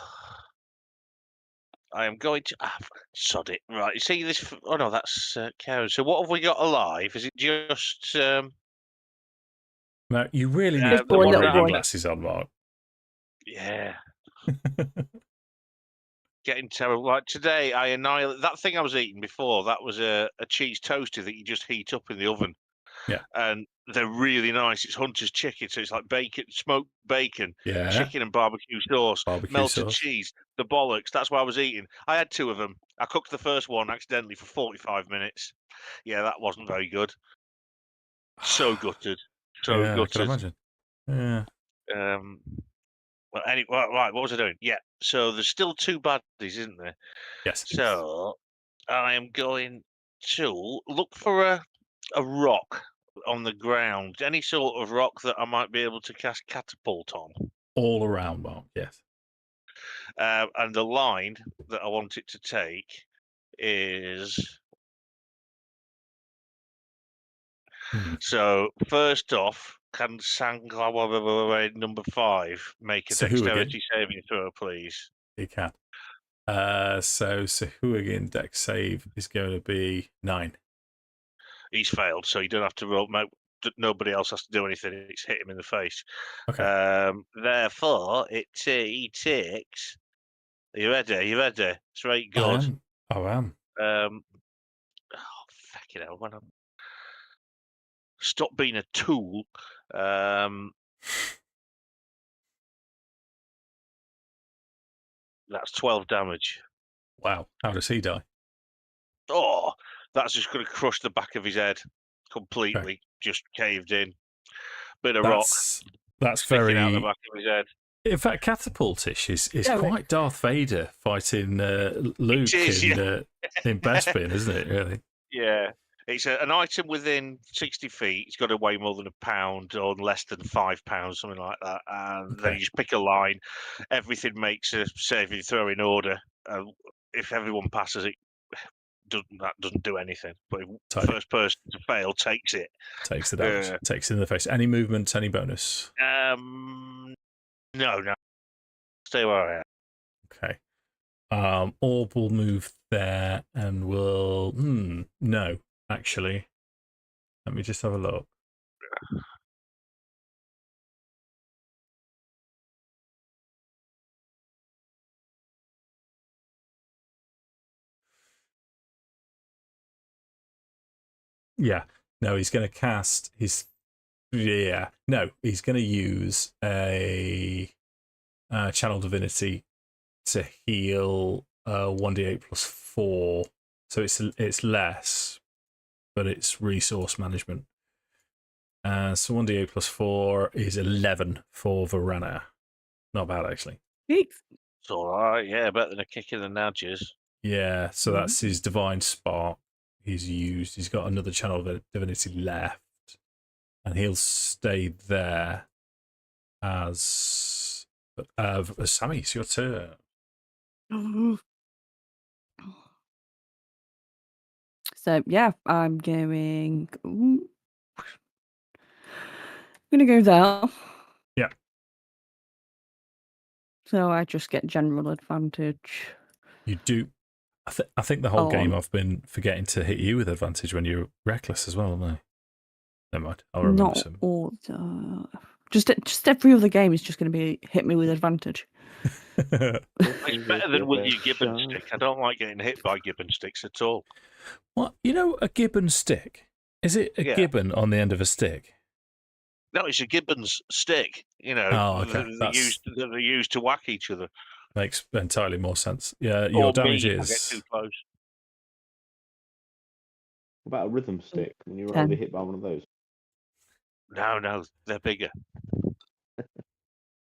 I am going to sod it. Right. You see this? Oh no, that's Kairon. So what have we got alive? Is it just Now, you really need to Just put pour a your little reading boy. glasses on, Mark. yeah? Getting terrible. Like today, I annihilate that thing I was eating before. That was a cheese toasty that you just heat up in the oven. Yeah. And they're really nice. It's Hunter's chicken, so it's like bacon, smoked bacon, Yeah. chicken and barbecue sauce, Barbecue melted sauce. cheese, the bollocks. That's what I was eating. I had 2 of them. I cooked the first one accidentally for 45 minutes. Yeah, that wasn't very good. So gutted. So Yeah, I can gutted. imagine. Yeah. Well, anyway, right. What was I doing? Yeah. So there's still 2 baddies, isn't there? Yes. So I am going to look for a rock on the ground, any sort of rock that I might be able to cast catapult on. All around, Mark. Yes. And the line that I want it to take is so first off, can Sangla number 5 make a So who again? dexterity saving throw, please? He can. So Sahuagin dex save is going to be 9. He's failed, so you don't have to roll. Nobody else has to do anything. It's hit him in the face. Okay. Therefore, he takes. Are you ready? It's very good. I am. Fucking hell! When I'm stop being a tool. That's 12 damage. Wow. How does he die? Oh, that's just going to crush the back of his head completely. Okay. Just caved in. Bit of rock That's sticking very. out the back of his head. In fact, catapultish is Yeah, quite Darth Vader fighting Luke in Bespin, isn't it? Really? Yeah. It's an item within 60 feet. It's got to weigh more than a pound or less than 5 pounds, something like that. And then you just pick a line. Everything makes a saving throw in order. If everyone passes it, that doesn't do anything. But if the first person to fail takes it. Takes the damage. Takes it in the face. Any movement, any bonus? No. Stay where I am. Okay. Orb will move there and will... no, actually. Let me just have a look. Yeah. No, he's going to cast his... Yeah. No, he's going to use a Channel Divinity to heal 1d8 plus 4. So it's less, but it's resource management. So 1d8 plus 4 is 11 for Vorana. Not bad, actually. Thanks. It's all right. Yeah, better than a kick in the nudges. Yeah, so that's his Divine Spark he's used. He's got another Channel of Divinity left. And he'll stay there as... Sammi, it's your turn. So yeah, I'm going. I'm gonna go there. Yeah. So I just get general advantage. You do. I think the whole game I've been forgetting to hit you with advantage when you're reckless as well, haven't I? Never mind. I'll remember Not some. all the... Just every other game is just going to be hit me with advantage. It's better than with your gibbon stick. I don't like getting hit by gibbon sticks at all. What? You know, a gibbon stick? Is it a gibbon on the end of a stick? No, it's a gibbon's stick. You know, they're used to whack each other. Makes entirely more sense. Yeah, your damage is... I get too close. What about a rhythm stick when you're only hit by one of those? No, they're bigger.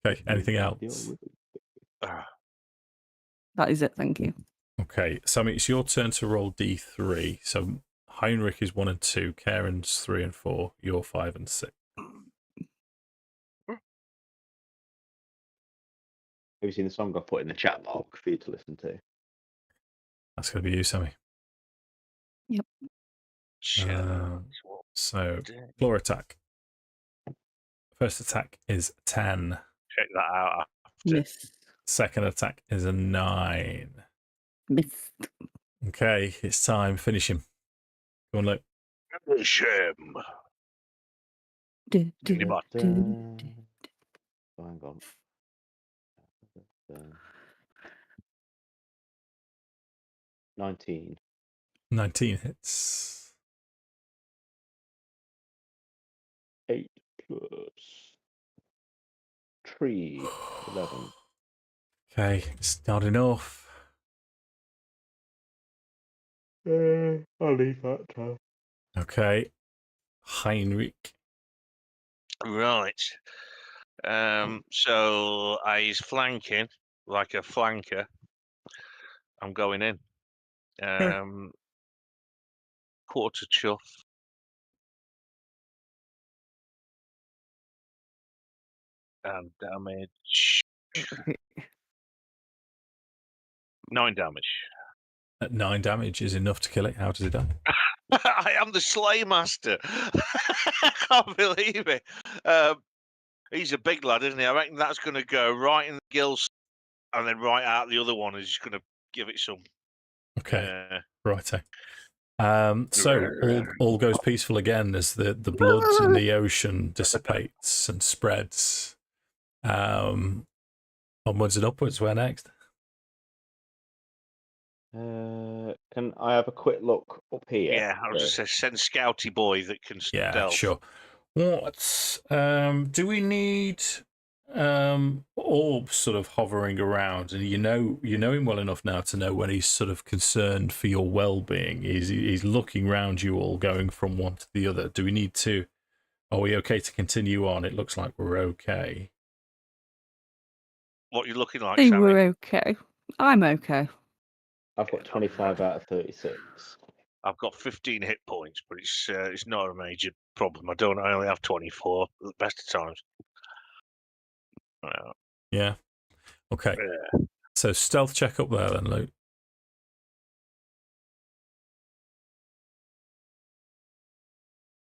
Okay, anything else? That is it, thank you. Okay, Sammi, it's your turn to roll D3. So Heirnrich is 1 and 2, Kairon's 3 and 4, you're 5 and 6. you seen the song I put in the chat box for you to listen to? That's going to be you, Sammi. Yep. So, floor attack. First attack is 10. Check that out. Miss. Second attack is a 9. Missed. Okay, it's time. Finish him. Go on, look. Finish him. Hang on. 19. 19 hits. 8 plus 3. 11. Okay, it's not enough. I'll leave that time. Okay, Heirnrich. Right. So he's flanking like a flanker. I'm going in. Quarter chuff. And damage. 9 damage. At 9 damage is enough to kill it. How does it die? I am the Slaymaster. I can't believe it. He's a big lad, isn't he? I reckon that's going to go right in the gills and then right out the other one is going to give it some. Okay, righto. So all goes peaceful again as the blood in the ocean dissipates and spreads. Onwards and upwards. Where next? Can I have a quick look up here? Yeah, I'll just say send Scouty Boy that can stealth. Sure. What do we need? Orbs sort of hovering around, and you know him well enough now to know when he's sort of concerned for your well-being. He's looking round you all, going from one to the other. Do we need to? Are we okay to continue on? It looks like we're okay. What are you looking like, Hey, Sammi? we're okay. I'm okay. I've got 25 out of 36. I've got 15 hit points, but it's not a major problem. I only have 24 at the best of times. Yeah. Okay. Yeah. So stealth check up there then, Luke.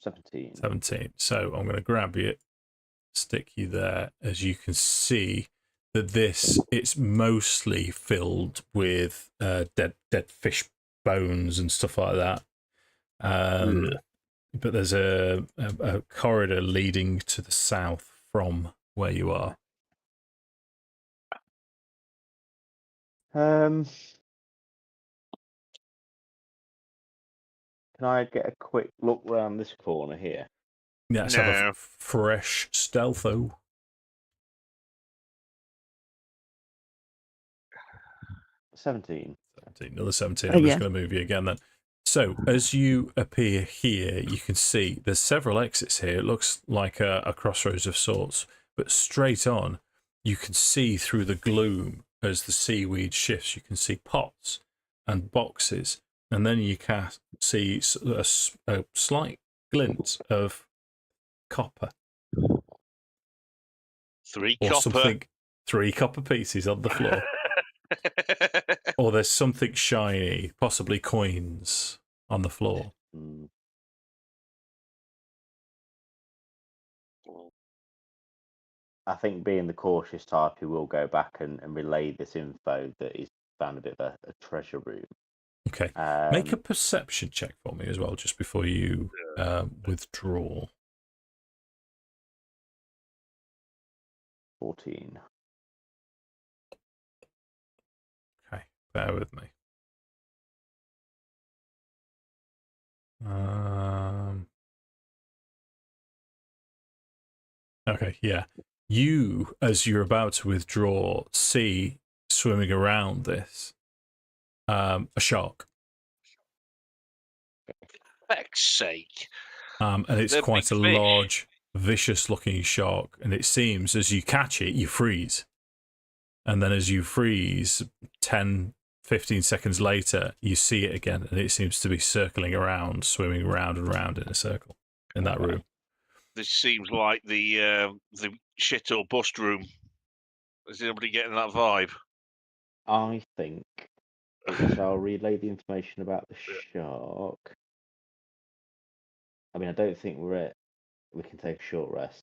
17. So I'm going to grab you, stick you there. As you can see, that it's mostly filled with dead fish bones and stuff like that. But there's a corridor leading to the south from where you are. Can I get a quick look round this corner here? Yeah, let's have a fresh stealtho. 17. Another 17. I'm just going to move you again then. So, as you appear here, you can see there's several exits here. It looks like a crossroads of sorts, but straight on, you can see through the gloom as the seaweed shifts. You can see pots and boxes, and then you can see a slight glint of copper. 3 or copper. Something, 3 copper pieces on the floor. Or there's something shiny, possibly coins, on the floor. I think being the cautious type, he will go back and relay this info that he's found a bit of a treasure room. Okay. Make a perception check for me as well, just before you withdraw. 14. Okay, bear with me. Okay, yeah. You, as you're about to withdraw, see swimming around this a shark. For feck's sake. And it's They're quite a big fish. large, vicious-looking shark. And it seems as you catch it, you freeze. And then as you freeze, 10, 15 seconds later, you see it again, and it seems to be circling around, swimming round and round in a circle in that room. This seems like the shit or bust room Is anybody getting that vibe? I think it shall relay the information about the shark. I mean, I don't think we can take a short rest.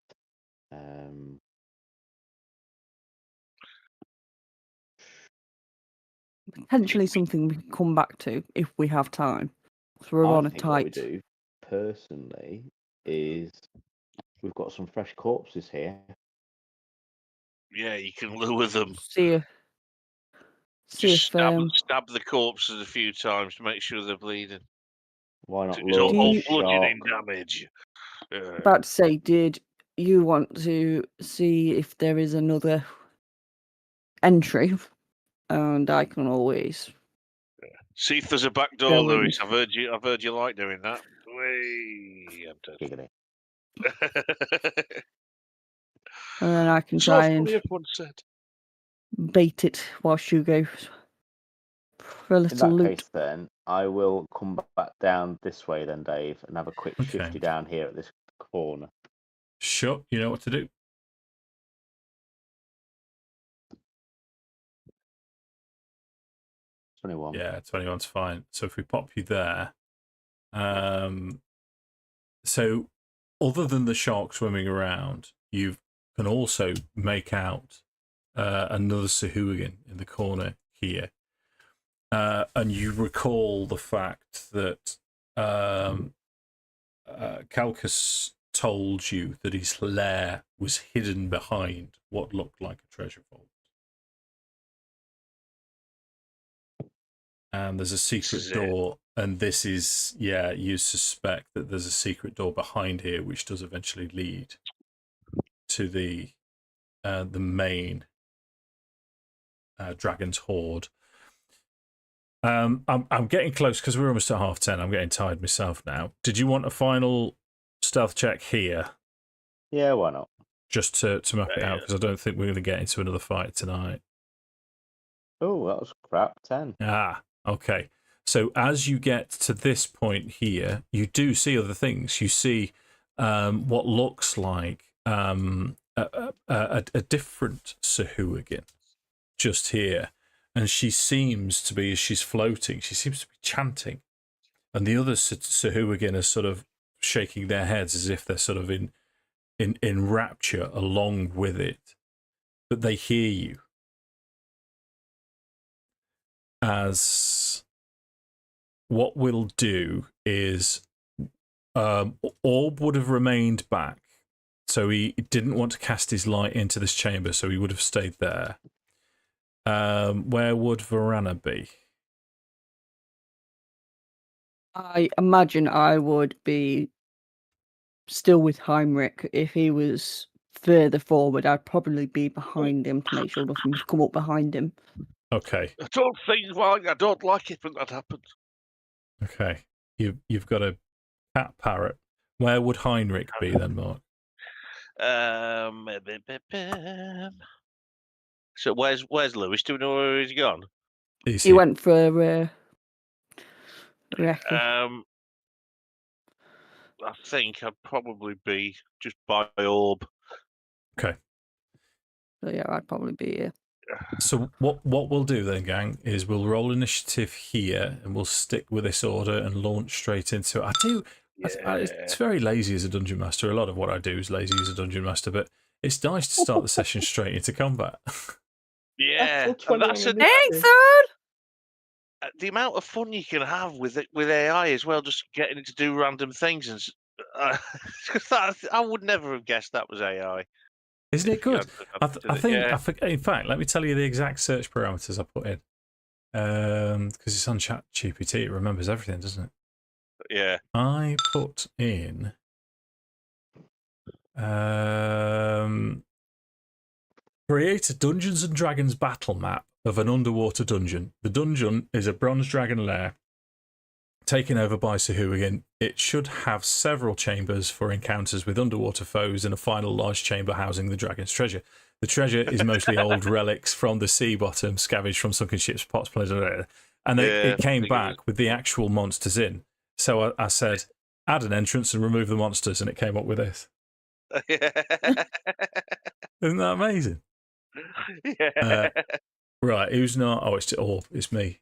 Potentially something we can come back to if we have time. So we're on a I think what we tight. do personally is we've got some fresh corpses here. Yeah, you can lure them. See if Stab the corpses a few times to make sure they're bleeding. Why not It's lure all the bludgeoning shark? damage. about to say, did you want to see if there is another entry? And I can always see if there's a back door, go Lewis. in. I've heard you like doing that. Whee! I'm dead. Giggity. And then I can It's try all and funny, everyone said. bait it whilst you go for a In little that loot. case, then I will come back down this way, then, Dave, and have a quick shifty down here at this corner. Sure, you know what to do. Yeah, 21's fine. So if we pop you there, so other than the shark swimming around, you can also make out another Sahuagin in the corner here. And you recall the fact that Calcus told you that his lair was hidden behind what looked like a treasure vault. And there's a secret door, and this is, you suspect that there's a secret door behind here, which does eventually lead to the main dragon's hoard. I'm getting close because we're almost at 10:30. I'm getting tired myself now. Did you want a final stealth check here? Yeah, why not? Just to map it out, because I don't think we're going to get into another fight tonight. Oh, that was crap. 10. Ah, okay. So as you get to this point here, you do see other things. You see what looks like a different Sahuagin just here. And she seems to be, as she's floating, she seems to be chanting. And the other Sahuagin are sort of shaking their heads as if they're sort of in rapture along with it. But they hear you. As what we'll do is Orb would have remained back. So he didn't want to cast his light into this chamber, so he would have stayed there. Where would Vorana be? I imagine I would be still with Heirnrich. If he was further forward, I'd probably be behind him to make sure nothing would come up behind him. Okay. I don't like it when that happens. Okay. You've got a cat parrot. Where would Heirnrich be then, Mark? So where's Lewis? Do we know where he's gone? He went for I think I'd probably be just by Orb. Okay. So yeah, I'd probably be here. So what we'll do then, gang, is we'll roll initiative here, and we'll stick with this order and launch straight into it. It's very lazy as a dungeon master. A lot of what I do is lazy as a dungeon master, but it's nice to start the session straight into combat. Yeah, Thanks, dude. The amount of fun you can have with AI as well, just getting it to do random things, and I would never have guessed that was AI. Isn't it good? I think. In fact, let me tell you the exact search parameters I put in, because it's on ChatGPT. It remembers everything, doesn't it? Yeah. I put in create a Dungeons and Dragons battle map of an underwater dungeon. The dungeon is a bronze dragon lair taken over by Sahuagin. It should have several chambers for encounters with underwater foes and a final large chamber housing the dragon's treasure. The treasure is mostly old relics from the sea bottom, scavenged from sunken ships, pots, and it came back with the actual monsters in. So I said, add an entrance and remove the monsters, and it came up with this. Isn't that amazing? Yeah. Right, who's not? Oh, it's me.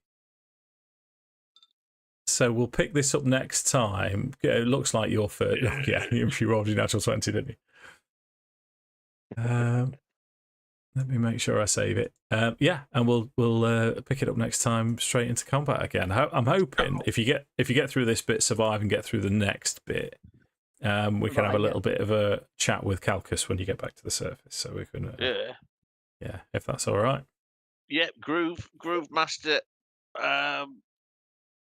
So we'll pick this up next time. Yeah, it looks like you're first. Oh, yeah, you rolled your natural 20, didn't you? Let me make sure I save it. Yeah, and we'll pick it up next time straight into combat again. I'm hoping if you get through this bit, survive and get through the next bit, we can have a little bit of a chat with Calcus when you get back to the surface. So we can yeah, if that's all right. Yep, Groove Master.